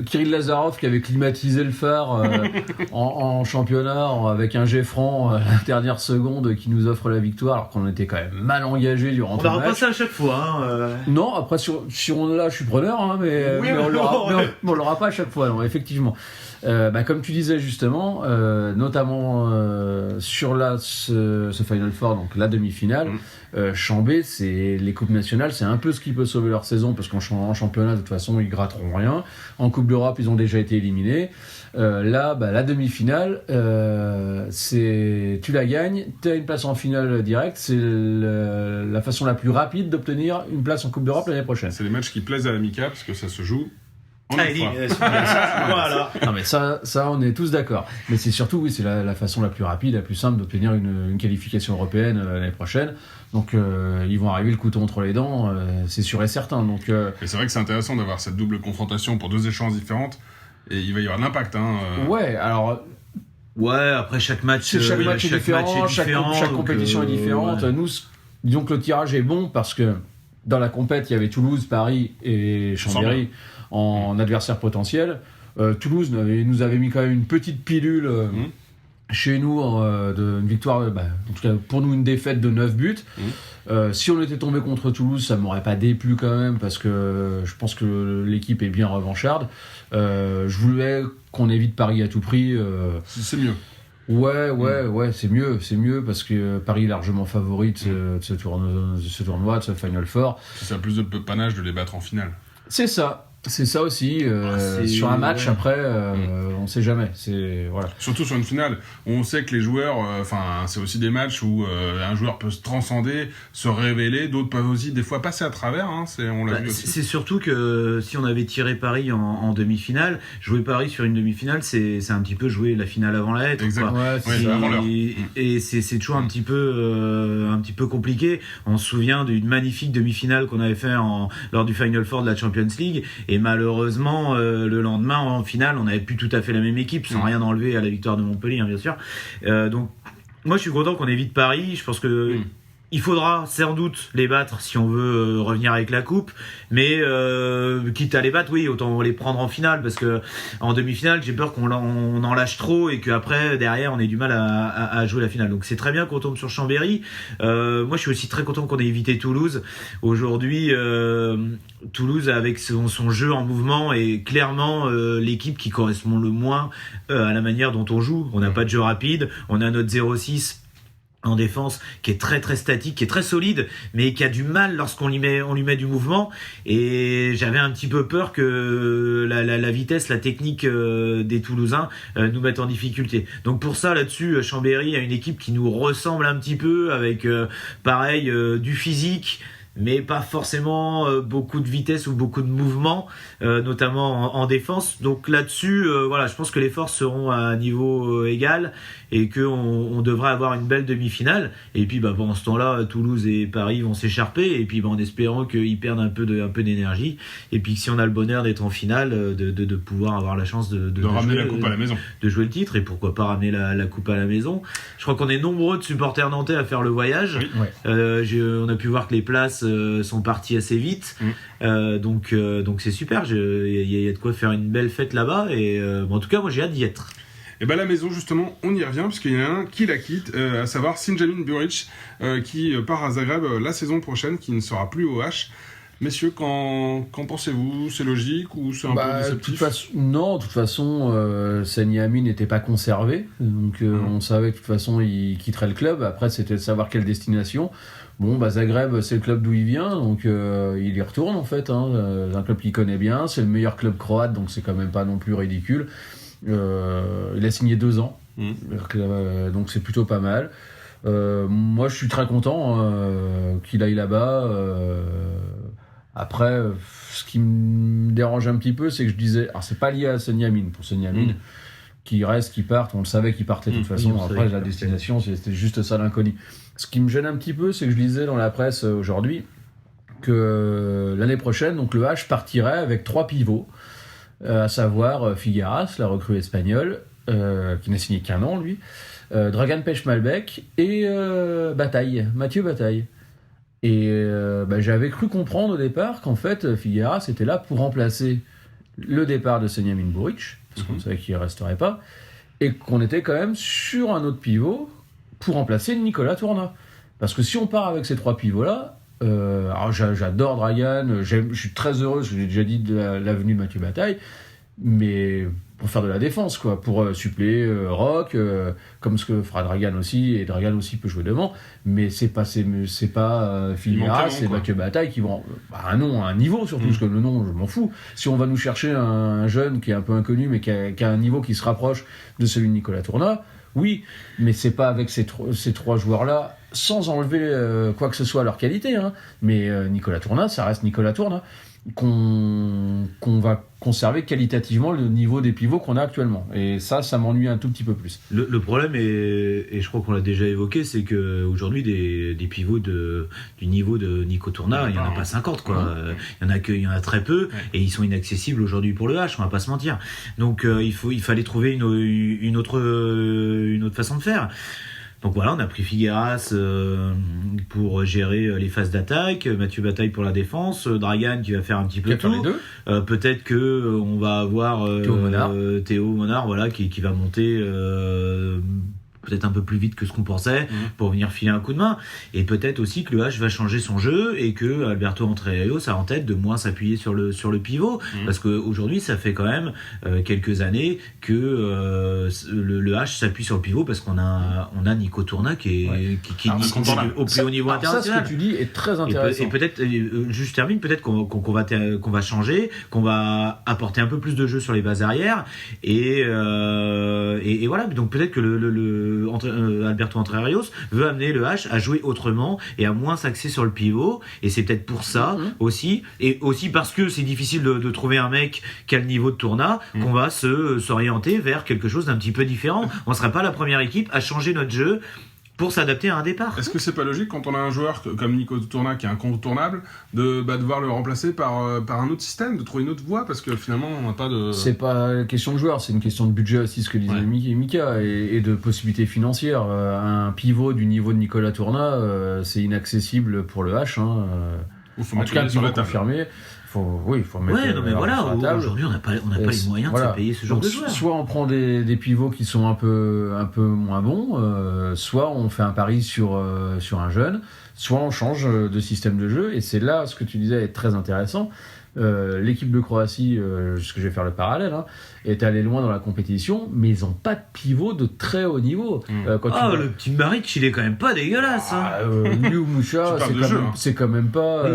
Kirill Lazarov qui avait climatisé le phare en championnat avec un jet franc à la dernière seconde qui nous offre la victoire alors qu'on était quand même mal engagé durant tout le match. On va repasser à chaque fois. Non, après si on est là, je suis preneur, mais on l'aura pas à chaque fois, non, effectivement. Comme tu disais justement, notamment sur ce Final Four, donc la demi-finale, Chambé, c'est les coupes nationales, c'est un peu ce qui peut sauver leur saison parce qu'en championnat de toute façon ils gratteront rien. En Coupe d'Europe ils ont déjà été éliminés. La demi-finale, tu la gagnes, tu as une place en finale directe, c'est la façon la plus rapide d'obtenir une place en Coupe d'Europe l'année prochaine. C'est les matchs qui plaisent à l'amical parce que ça se joue. Voilà. Non mais ça on est tous d'accord. Mais c'est surtout c'est la façon la plus rapide, la plus simple d'obtenir une qualification européenne l'année prochaine. Donc ils vont arriver le couteau entre les dents, c'est sûr et certain. Donc et c'est vrai que c'est intéressant d'avoir cette double confrontation pour deux échéances différentes et il va y avoir de l'impact. Ouais, alors. Ouais, après chaque match est différent, chaque compétition est différente. Ouais. Nous, disons que le tirage est bon parce que dans la compète il y avait Toulouse, Paris et Chambéry en adversaire potentiel. Toulouse nous avait mis quand même une petite pilule chez nous d'une victoire, en tout cas pour nous une défaite de 9 buts. Si on était tombé contre Toulouse, ça m'aurait pas déplu quand même parce que je pense que l'équipe est bien revancharde. Je voulais qu'on évite Paris à tout prix. C'est mieux. Ouais, c'est mieux parce que Paris est largement favori de ce tournoi, de ce Final Four. Ça a plus de panache de les battre en finale. C'est ça aussi. Sur un match, après, on sait jamais. Voilà. Surtout sur une finale, on sait que les joueurs, c'est aussi des matchs où un joueur peut se transcender, se révéler, d'autres peuvent aussi des fois passer à travers. On l'a vu aussi. C'est surtout que si on avait tiré Paris en demi-finale, jouer Paris sur une demi-finale, c'est un petit peu jouer la finale avant la lettre. Exactement. C'est avant l'heure. Et c'est toujours un petit peu compliqué. On se souvient d'une magnifique demi-finale qu'on avait fait lors du Final Four de la Champions League. Et malheureusement, le lendemain, en finale, on n'avait plus tout à fait la même équipe, sans rien enlever à la victoire de Montpellier, bien sûr. Donc, moi, je suis content qu'on évite Paris. Je pense que il faudra sans doute les battre si on veut revenir avec la coupe, mais quitte à les battre, oui, autant les prendre en finale, parce que en demi-finale, j'ai peur qu'on en lâche trop et qu'après, derrière, on ait du mal à jouer la finale. Donc c'est très bien qu'on tombe sur Chambéry. Moi, je suis aussi très content qu'on ait évité Toulouse. Aujourd'hui, Toulouse, avec son jeu en mouvement, est clairement l'équipe qui correspond le moins à la manière dont on joue. On n'a pas de jeu rapide, on a notre 0-6 en défense qui est très très statique, qui est très solide, mais qui a du mal lorsqu'on lui met du mouvement. Et j'avais un petit peu peur que la vitesse, la technique des Toulousains nous mettent en difficulté. Donc pour ça, là-dessus, Chambéry a une équipe qui nous ressemble un petit peu, avec pareil du physique, mais pas forcément beaucoup de vitesse ou beaucoup de mouvement, notamment en défense. Donc là-dessus, voilà, je pense que les forces seront à un niveau égal et qu'on devrait avoir une belle demi-finale. Et puis pendant ce temps-là, Toulouse et Paris vont s'écharper, et puis en espérant qu'ils perdent un peu d'énergie, et puis si on a le bonheur d'être en finale, de pouvoir avoir la chance de ramener jouer, la coupe à la maison, de jouer le titre, et pourquoi pas ramener la coupe à la maison. Je crois qu'on est nombreux de supporters nantais à faire le voyage. Oui. On a pu voir que les places sont parties assez vite, donc c'est super. Il y a de quoi faire une belle fête là-bas, et en tout cas moi j'ai hâte d'y être. Et la maison, justement, on y revient, puisqu'il y en a un qui la quitte, à savoir Sinjamin Buric, qui part à Zagreb la saison prochaine, qui ne sera plus au H. Messieurs, qu'en pensez-vous? C'est logique ou c'est un peu déceptif? Non, de toute façon, Sanyami n'était pas conservé, donc on savait que de toute façon il quitterait le club. Après, c'était de savoir quelle destination. Zagreb, c'est le club d'où il vient, donc il y retourne en fait. Un club qu'il connaît bien, c'est le meilleur club croate, donc c'est quand même pas non plus ridicule. Il a signé 2 ans, donc c'est plutôt pas mal. Moi, je suis très content qu'il aille là-bas. Après, ce qui me dérange un petit peu, c'est que je disais, alors c'est pas lié à Sanyamine, pour Sanyamine, qui reste, qui parte, on le savait qu'il partait de toute façon. Après, la destination, c'était juste ça l'inconnu. Ce qui me gêne un petit peu, c'est que je lisais dans la presse aujourd'hui que l'année prochaine, donc le H partirait avec 3 pivots. À savoir Figueras, la recrue espagnole, qui n'a signé qu'1 an, lui, Dragan Pechmalbek et Mathieu Bataille. Et j'avais cru comprendre au départ qu'en fait, Figueras était là pour remplacer le départ de Sanyamine Buric, parce qu'on savait qu'il ne resterait pas, et qu'on était quand même sur un autre pivot pour remplacer Nicolas Tourna. Parce que si on part avec ces 3 pivots-là, alors j'adore Dragan, je suis très heureux, je l'ai déjà dit, de la venue de Mathieu Bataille, mais pour faire de la défense, quoi, pour suppléer Rock, comme ce que fera Dragan aussi, et Dragan aussi peut jouer devant, mais c'est pas Figueras, c'est Mathieu Bataille qui vont un nom, un niveau surtout, parce que le nom, je m'en fous. Si on va nous chercher un jeune qui est un peu inconnu, mais qui a un niveau qui se rapproche de celui de Nicolas Tourna, oui, mais c'est pas avec ces 3 joueurs-là, sans enlever quoi que ce soit à leur qualité, mais Nicolas Tourna, ça reste Nicolas Tourna, qu'on va conserver qualitativement le niveau des pivots qu'on a actuellement. Et ça m'ennuie un tout petit peu plus. Le problème, et je crois qu'on l'a déjà évoqué, c'est qu'aujourd'hui, des pivots du niveau de Nico Tourna, il n'y en a pas 50, quoi. Il y en a très peu, et ils sont inaccessibles aujourd'hui pour le H, on va pas se mentir. Donc il fallait trouver une autre façon de faire. Donc voilà, on a pris Figueras pour gérer les phases d'attaque, Mathieu Bataille pour la défense, Dragan qui va faire un petit peu tout. Peut-être que on va avoir Théo Monard, voilà, qui va monter peut-être un peu plus vite que ce qu'on pensait pour venir filer un coup de main, et peut-être aussi que le H va changer son jeu et que Alberto Entrerios a en tête de moins s'appuyer sur le pivot, parce qu'aujourd'hui ça fait quand même quelques années que le H s'appuie sur le pivot, parce qu'on a Nico Tourna qui est au plus haut niveau international. Ça, ce que tu dis est très intéressant. Et peut-être, juste termine, peut-être qu'on va changer, qu'on va apporter un peu plus de jeu sur les bases arrières, et voilà. Donc peut-être que Alberto Entrerios veut amener le H à jouer autrement et à moins s'axer sur le pivot, et c'est peut-être pour ça aussi, et aussi parce que c'est difficile de trouver un mec qui a le niveau de Tourna, qu'on va s'orienter vers quelque chose d'un petit peu différent. On ne sera pas la première équipe à changer notre jeu pour s'adapter à un départ. Est-ce que c'est pas logique, quand on a un joueur comme Nico Tourna qui est incontournable, de devoir le remplacer par un autre système, de trouver une autre voie, parce que finalement on n'a pas de... C'est pas une question de joueur, c'est une question de budget aussi, ce que disait Mika, et de possibilités financières. Un pivot du niveau de Nicolas Tourna, c'est inaccessible pour le H. En tout cas, un pivot confirmé. Faut mettre mais voilà, sur la table. Aujourd'hui on n'a pas les moyens de se payer ce genre de joueurs. Soit on prend des pivots qui sont un peu moins bons, soit on fait un pari sur un jeune, soit on change de système de jeu, et c'est là ce que tu disais est très intéressant. L'équipe de Croatie, ce que je vais faire le parallèle, est allée loin dans la compétition, mais ils n'ont pas de pivot de très haut niveau. Le petit Maric, il est quand même pas dégueulasse. Liu Mucha, c'est quand même pas.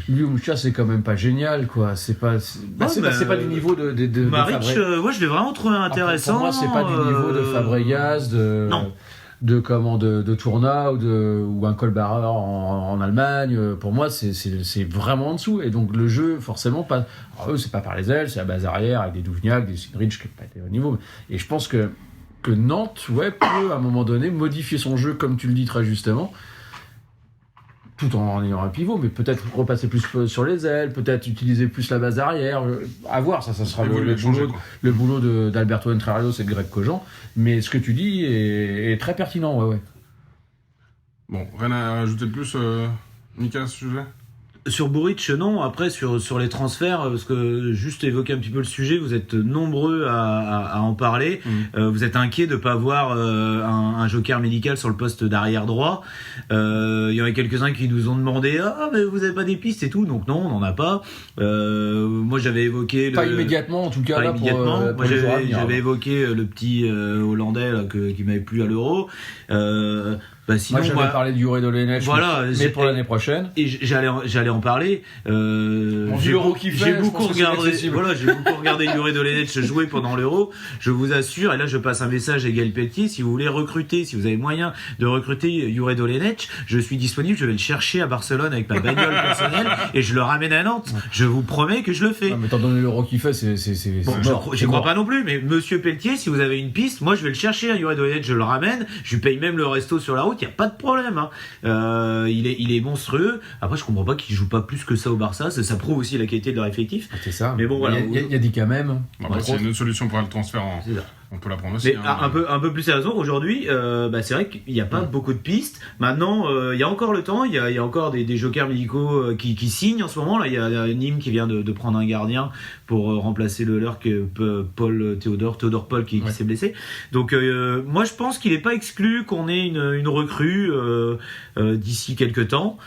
Liu Mucha, c'est quand même pas génial, quoi. C'est pas du niveau de Maric, moi je l'ai vraiment trouvé intéressant. Pour moi, c'est pas du niveau de Fabregas, Non. de Tourna ou un Kolbarer en Allemagne. Pour moi, c'est vraiment en dessous. Et donc le jeu, forcément, pas. Alors, eux, c'est pas par les ailes, c'est à base arrière avec des Douvignac, des Sidrich qui n'ont pas été au niveau. Et je pense que Nantes, peut à un moment donné modifier son jeu, comme tu le dis très justement, tout en ayant un pivot, mais peut-être repasser plus sur les ailes, peut-être utiliser plus la base arrière. À voir, ça sera le boulot d'Alberto Entrarios et de Greg Cogent. Mais ce que tu dis est très pertinent, ouais. Bon, rien à rajouter de plus, Mika, à ce sujet ? Sur Buric, non. Après, sur les transferts, parce que juste évoquer un petit peu le sujet, vous êtes nombreux à en parler. Vous êtes inquiets de ne pas avoir un joker médical sur le poste d'arrière droit. Il y en a quelques-uns qui nous ont demandé « Ah, mais vous n'avez pas des pistes et tout » Donc non, on n'en a pas. Moi, j'avais évoqué... Pas immédiatement, en tout cas. Pas là, immédiatement. Pour Moi, j'avais évoqué le petit Hollandais là, qui m'avait plu à l'Euro. Sinon, moi, j'avais parlé du Jure Dolenech, voilà, mais pour l'année prochaine. Et j'allais en parler. J'ai beaucoup regardé Jure Dolenech jouer pendant l'Euro. Je vous assure, et là je passe un message à Gaël Pelletier, si vous voulez recruter, si vous avez moyen de recruter Jure Dolenech, je suis disponible, je vais le chercher à Barcelone avec ma bagnole personnelle et je le ramène à Nantes. Je vous promets que je le fais. Non, mais étant donné l'Euro qu'il fait, c'est je crois pas non plus, mais monsieur Pelletier, si vous avez une piste, moi je vais le chercher à Jure Dolenech, je le ramène, je lui paye même le resto sur la route. Il n'y a pas de problème. Il est monstrueux. Après, je comprends pas qu'il joue pas plus que ça au Barça. Ça prouve aussi la qualité de leur effectif. C'est ça. Mais bon, voilà. Il y a dit quand même. C'est une autre solution pour le transfert. On peut la prendre aussi. Mais un peu plus sérieusement, aujourd'hui, c'est vrai qu'il n'y a pas beaucoup de pistes. Maintenant, il y a encore le temps. Il y a encore des jokers médicaux qui signent en ce moment. Là, il y a Nîmes qui vient de prendre un gardien pour remplacer le leur Théodore Paul qui s'est blessé. Donc, moi, je pense qu'il n'est pas exclu qu'on ait une recrue d'ici quelques temps.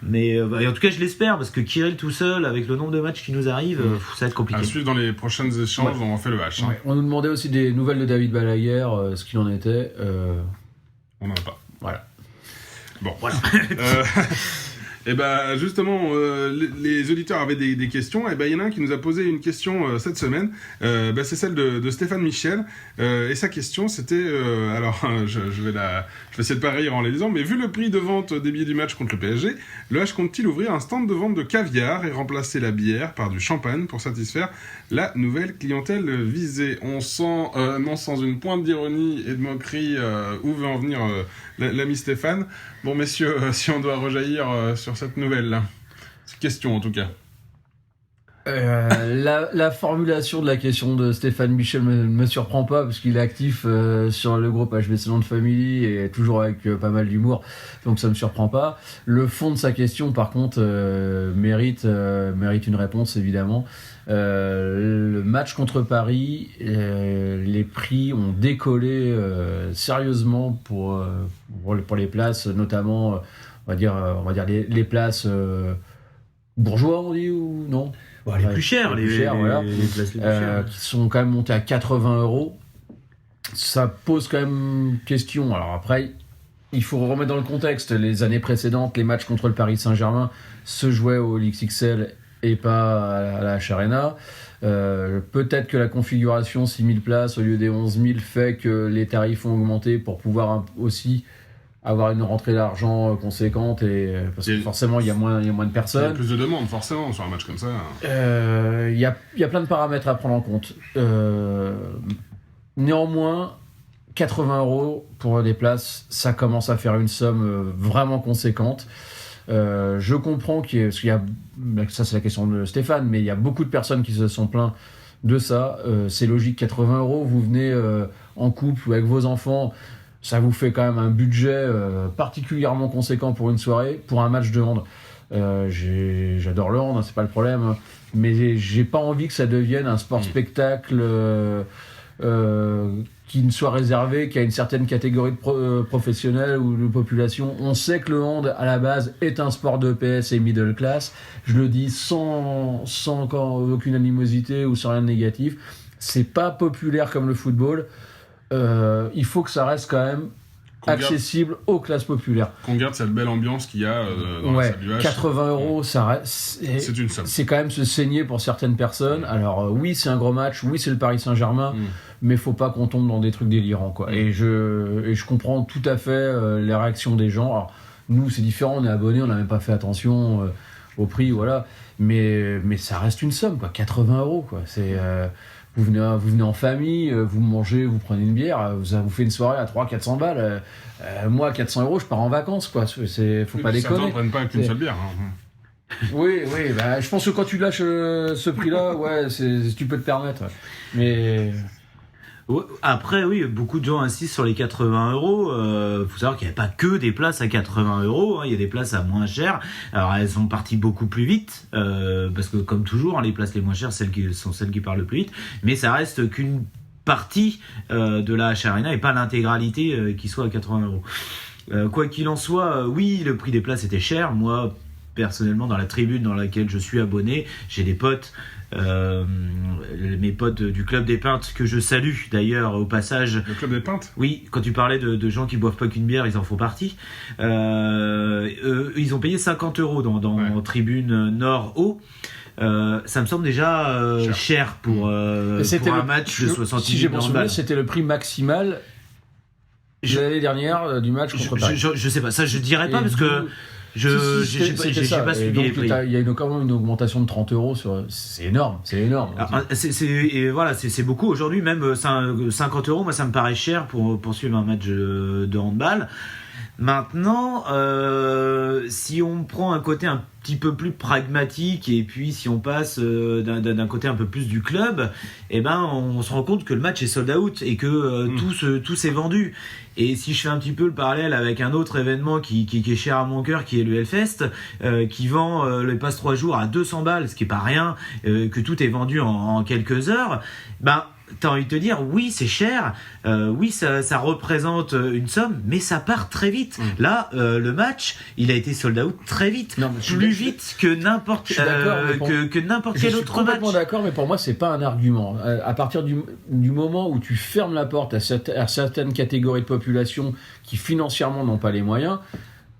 Mais en tout cas, je l'espère parce que Kirill tout seul, avec le nombre de matchs qui nous arrivent, ça va être compliqué. À suivre dans les prochaines échanges, on en fait le H. On nous demandait aussi des nouvelles de David Balaguer, ce qu'il en était. On n'en a pas. Voilà. Bon, voilà. Et justement, les auditeurs avaient des questions. Et il y en a un qui nous a posé une question cette semaine. C'est celle de Stéphane Michel. Et sa question, c'était je vais essayer de pas rire en les lisant, mais vu le prix de vente des billets du match contre le PSG, le H compte-t-il ouvrir un stand de vente de caviar et remplacer la bière par du champagne pour satisfaire la nouvelle clientèle visée? On sent, non sans une pointe d'ironie et de moquerie, où veut en venir l'ami Stéphane. Bon, messieurs, si on doit rejaillir sur cette nouvelle, cette question en tout cas. La formulation de la question de Stéphane Michel me surprend pas parce qu'il est actif sur le groupe HBC Land Family et toujours avec pas mal d'humour, donc ça me surprend pas. Le fond de sa question, par contre, mérite une réponse évidemment. Le match contre Paris, les prix ont décollé sérieusement pour les places, notamment on va dire les places bourgeois, on dit, ou non? Les plus chères, les places les plus chères. Qui sont quand même montées à 80€. Ça pose quand même question. Alors après, il faut remettre dans le contexte. Les années précédentes, les matchs contre le Paris Saint-Germain se jouaient au XXL et pas à la H-Arena. Peut-être que la configuration 6000 places au lieu des 11 000 fait que les tarifs ont augmenté pour pouvoir aussi avoir une rentrée d'argent conséquente, parce que forcément il y a moins de personnes. Il y a plus de demandes forcément sur un match comme ça. Il y a plein de paramètres à prendre en compte. Néanmoins, 80€ pour des places, ça commence à faire une somme vraiment conséquente. Je comprends parce qu'il y a, ça c'est la question de Stéphane, mais il y a beaucoup de personnes qui se sont plaints de ça. C'est logique, 80€, vous venez en couple ou avec vos enfants, ça vous fait quand même un budget particulièrement conséquent pour une soirée, pour un match de hand. J'adore le hand, c'est pas le problème, mais j'ai pas envie que ça devienne un sport-spectacle qui ne soit réservé qu'à une certaine catégorie de professionnels ou de population. On sait que le hand, à la base, est un sport de PS et middle class. Je le dis sans aucune animosité ou sans rien de négatif. C'est pas populaire comme le football. Il faut que ça reste quand même accessible aux classes populaires. Qu'on garde cette belle ambiance qu'il y a dans la salle du H. 80 €, ça reste, c'est une somme. C'est quand même se saigner pour certaines personnes. Alors oui, c'est un gros match, oui, c'est le Paris Saint-Germain, mais faut pas qu'on tombe dans des trucs délirants, quoi. Et je comprends tout à fait les réactions des gens. Alors, nous, c'est différent, on est abonnés, on n'a même pas fait attention au prix, voilà. Mais ça reste une somme, quoi. 80 €, quoi. C'est... Vous venez en famille, vous mangez, vous prenez une bière, vous faites une soirée à 300-400 balles. Moi, à 400 €, je pars en vacances, quoi. Faut pas déconner. Certains ne prennent pas qu'une seule bière. Hein. Oui, bah, je pense que quand tu lâches ce prix-là, ouais, tu peux te permettre. Mais... Après, oui, beaucoup de gens insistent sur les 80 €. Faut savoir qu'il n'y a pas que des places à 80 €. Il y a des places à moins cher. Alors, elles sont parties beaucoup plus vite, parce que comme toujours, les places les moins chères, sont celles qui partent le plus vite. Mais ça reste qu'une partie de la H Arena et pas l'intégralité qui soit à 80 €. Quoi qu'il en soit, oui, le prix des places était cher. Moi, personnellement, dans la tribune dans laquelle je suis abonné, j'ai des potes. Mes potes du Club des Pintes que je salue d'ailleurs au passage. Le Club des Pintes ? Oui, quand tu parlais de gens qui boivent pas qu'une bière, ils en font partie. Ils ont payé 50 € dans tribune nord-haut. Ça me semble déjà cher pour un match de 60 minutes. Si j'ai bon souvenir, c'était le prix maximal l'année dernière du match contre Paris. Je sais pas, ça je dirais pas parce que j'ai pas suivi les prix. Il y a quand même une augmentation de 30 €. C'est énorme. C'est beaucoup. Aujourd'hui, même 50 €, moi, ça me paraît cher pour suivre un match de handball. Maintenant, si on prend un côté un petit peu plus pragmatique et puis si on passe d'un côté un peu plus du club, on se rend compte que le match est sold out et que tout s'est vendu. Et si je fais un petit peu le parallèle avec un autre événement qui est cher à mon cœur, qui est le Hellfest, qui vend les passes 3 jours à 200 balles, ce qui est pas rien, que tout est vendu en quelques heures, t'as envie de te dire, oui, c'est cher, oui, ça représente une somme, mais ça part très vite. Là, le match, il a été sold out très vite, plus vite que n'importe quel autre match. Je suis complètement d'accord, mais pour moi, c'est pas un argument. À partir du moment où tu fermes la porte à certaines catégories de population qui financièrement n'ont pas les moyens,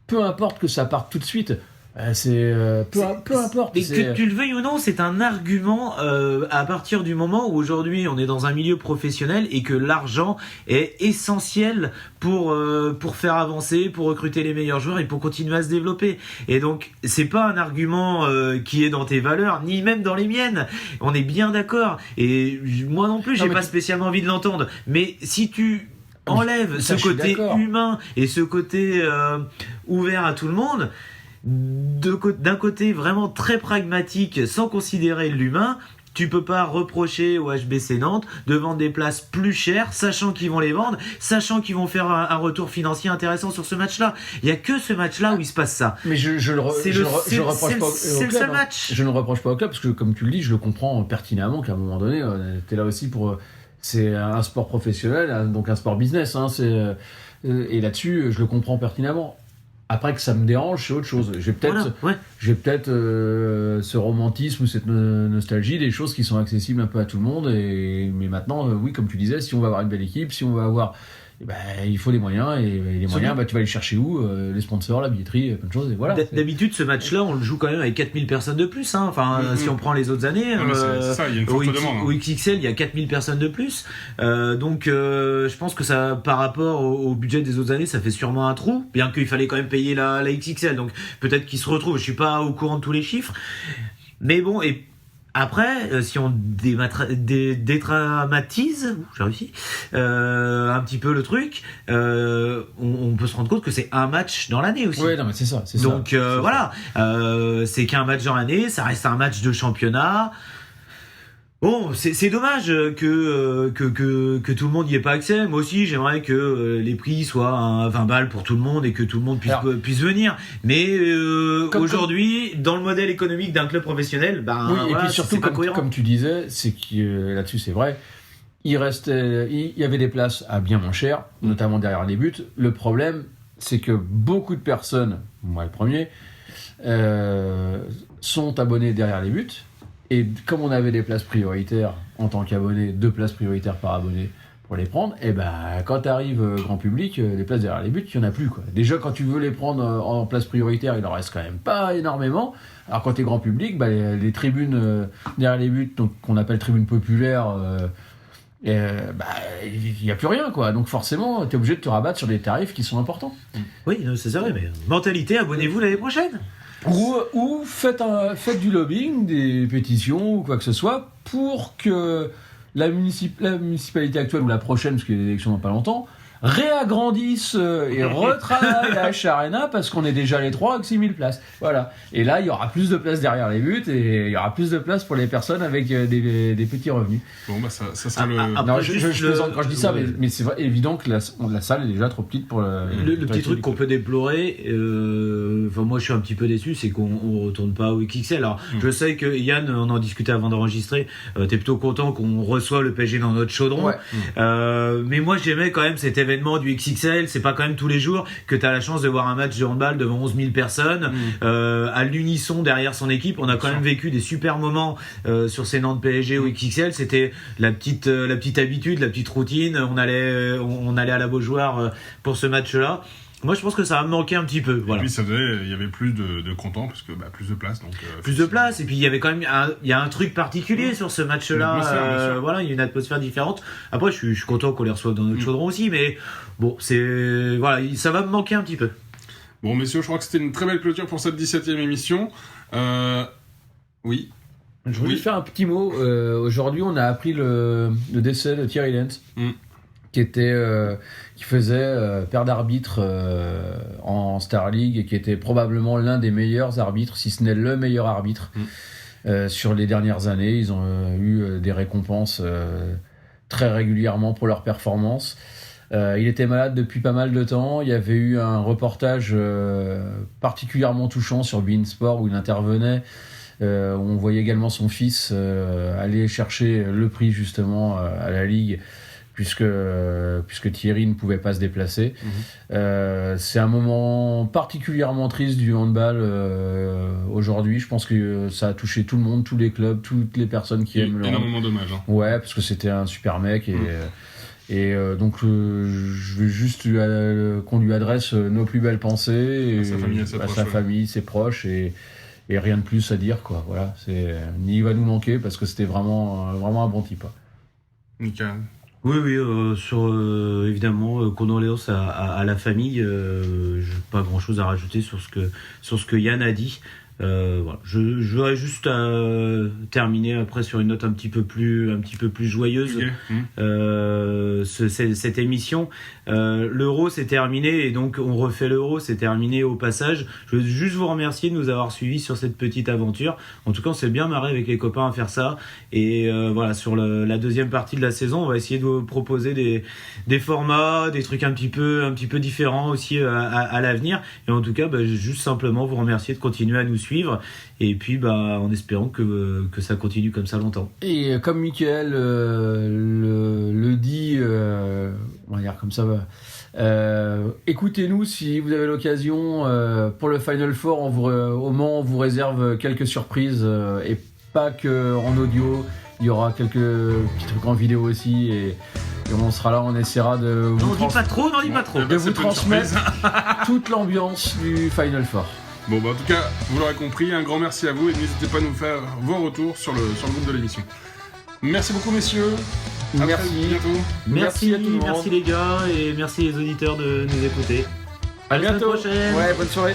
peu importe que ça parte tout de suite. Peu importe. Mais que tu le veuilles ou non, c'est un argument à partir du moment où aujourd'hui on est dans un milieu professionnel et que l'argent est essentiel pour faire avancer, pour recruter les meilleurs joueurs et pour continuer à se développer. Et donc c'est pas un argument qui est dans tes valeurs, ni même dans les miennes. On est bien d'accord. Et moi non plus, j'ai pas spécialement envie de l'entendre. Mais si tu enlèves ce côté humain et ce côté ouvert à tout le monde, d'un côté vraiment très pragmatique sans considérer l'humain, tu peux pas reprocher au HBC Nantes de vendre des places plus chères, sachant qu'ils vont les vendre, sachant qu'ils vont faire un retour financier intéressant sur ce match-là. Il y a que ce match-là où il se passe ça. Mais je reproche pas au club. C'est le seul match. Je ne reproche pas au club parce que, comme tu le dis, je le comprends pertinemment qu'à un moment donné, t'es là aussi pour. C'est un sport professionnel, donc un sport business. Et là-dessus, je le comprends pertinemment. Après que ça me dérange, c'est autre chose. J'ai peut-être ce romantisme ou cette nostalgie des choses qui sont accessibles un peu à tout le monde. Mais maintenant, oui, comme tu disais, si on va avoir une belle équipe, si on va avoir... il faut les moyens, et les moyens, tu vas les chercher où? Les sponsors, la billetterie, plein de choses, et voilà. D'habitude, ce match-là, on le joue quand même avec 4000 personnes de plus, hein. Enfin, si on prend les autres années, c'est ça, il y a une forte demande. Au XXL, il y a 4000 personnes de plus. Donc, je pense que ça, par rapport au budget des autres années, ça fait sûrement un trou, bien qu'il fallait quand même payer la XXL. Donc, peut-être qu'ils se retrouvent. Je suis pas au courant de tous les chiffres. Mais bon, et après, si on dédramatise, j'ai réussi, un petit peu le truc, on peut se rendre compte que c'est un match dans l'année aussi. Oui, non, mais c'est ça. Donc voilà, c'est qu'un match dans l'année, ça reste un match de championnat. Bon, c'est dommage que tout le monde n'y ait pas accès. Moi aussi, j'aimerais que les prix soient à 20 balles pour tout le monde et que tout le monde puisse venir. Mais aujourd'hui, dans le modèle économique d'un club professionnel, et puis surtout, comme tu disais, c'est que là-dessus, c'est vrai. Il y avait des places à bien moins cher, notamment derrière les buts. Le problème, c'est que beaucoup de personnes, moi le premier, sont abonnés derrière les buts. Et comme on avait des places prioritaires en tant qu'abonné, 2 places prioritaires par abonné, pour les prendre, et ben quand tu arrives grand public, les places derrière les buts, il n'y en a plus, quoi. Déjà, quand tu veux les prendre en place prioritaire, il en reste quand même pas énormément. Alors quand tu es grand public, les tribunes derrière les buts, donc, qu'on appelle tribunes populaires, il n'y a plus rien, quoi. Donc forcément, tu es obligé de te rabattre sur des tarifs qui sont importants. Oui, c'est vrai, mais mentalité, abonnez-vous l'année prochaine. Ou faites du lobbying, des pétitions ou quoi que ce soit pour que la municipalité actuelle ou la prochaine, parce qu'il y a des élections dans pas longtemps, réagrandissent et retravaillent la H Arena parce qu'on est déjà les 3 avec 6000 places. Voilà. Et là, il y aura plus de place derrière les buts et il y aura plus de place pour les personnes avec des petits revenus. Bon, ça sera le... Non, je plaisante quand je dis ça, mais c'est vrai, évident que la salle est déjà trop petite pour le petit truc qu'on peut déplorer, moi je suis un petit peu déçu, c'est qu'on retourne pas au XXL. Alors, je sais que Yann, on en discutait avant d'enregistrer, t'es plutôt content qu'on reçoit le PSG dans notre chaudron. Ouais. Mais moi j'aimais quand même cet événement du XXL, c'est pas quand même tous les jours que t'as la chance de voir un match de handball devant 11 000 personnes, à l'unisson derrière son équipe. On a quand même vécu des super moments sur ces Nantes PSG au XXL. C'était la petite habitude, la petite routine. On allait à la Beaujoire pour ce match-là. Moi, je pense que ça va me manquer un petit peu. Voilà. Et puis, il y avait plus de contents, parce que plus de place. Donc, plus de place, et puis il y avait quand même il y a un truc particulier sur ce match-là. Voilà, il y a une atmosphère différente. Après, je suis content qu'on les reçoive dans notre chaudron aussi, mais bon, ça va me manquer un petit peu. Bon, messieurs, je crois que c'était une très belle clôture pour cette 17e émission. Oui. Je voulais faire un petit mot. Aujourd'hui, on a appris le décès de Thierry Lenz. Qui faisait paire d'arbitre en Star League et qui était probablement l'un des meilleurs arbitres, si ce n'est le meilleur arbitre sur les dernières années. Ils ont eu des récompenses très régulièrement pour leur performance. Il était malade depuis pas mal de temps. Il y avait eu un reportage particulièrement touchant sur beIN Sport où il intervenait. On voyait également son fils aller chercher le prix justement à la Ligue, puisque Thierry ne pouvait pas se déplacer. C'est un moment particulièrement triste du handball aujourd'hui. Je pense que ça a touché tout le monde, tous les clubs, toutes les personnes qui aiment le handball. Énormément dommage. Ouais, parce que c'était un super mec donc je veux juste qu'on lui adresse nos plus belles pensées à sa famille, ses proches et rien de plus à dire, quoi. Voilà, il va nous manquer parce que c'était vraiment un bon type. Nickel. Oui, évidemment, condoléances à la famille. J'ai pas grand chose à rajouter sur ce que Yann a dit. Voilà. Je voudrais juste terminer après sur une note un petit peu plus joyeuse. Cette émission, l'Euro c'est terminé et donc on refait l'Euro, c'est terminé au passage. Je veux juste vous remercier de nous avoir suivis sur cette petite aventure. En tout cas, on s'est bien marré avec les copains à faire ça. Et voilà, sur la deuxième partie de la saison, on va essayer de vous proposer des formats, des trucs un petit peu différents aussi à l'avenir. Et en tout cas, juste simplement vous remercier de continuer à nous suivre et puis en espérant que ça continue comme ça longtemps. Et comme Mickaël le dit, on va dire comme ça, écoutez-nous si vous avez l'occasion. Pour le Final Four, au Mans, on vous réserve quelques surprises et pas que en audio. Il y aura quelques petits trucs en vidéo aussi et on sera là, on essaiera de vous dit pas trop. De vous transmettre toute l'ambiance du Final Four. Bon, en tout cas, vous l'aurez compris, un grand merci à vous et n'hésitez pas à nous faire vos retours sur le groupe de l'émission. Merci beaucoup, messieurs. À merci. Très bientôt. Merci les gars et merci les auditeurs de nous écouter. À bientôt. La semaine prochaine. Ouais, bonne soirée.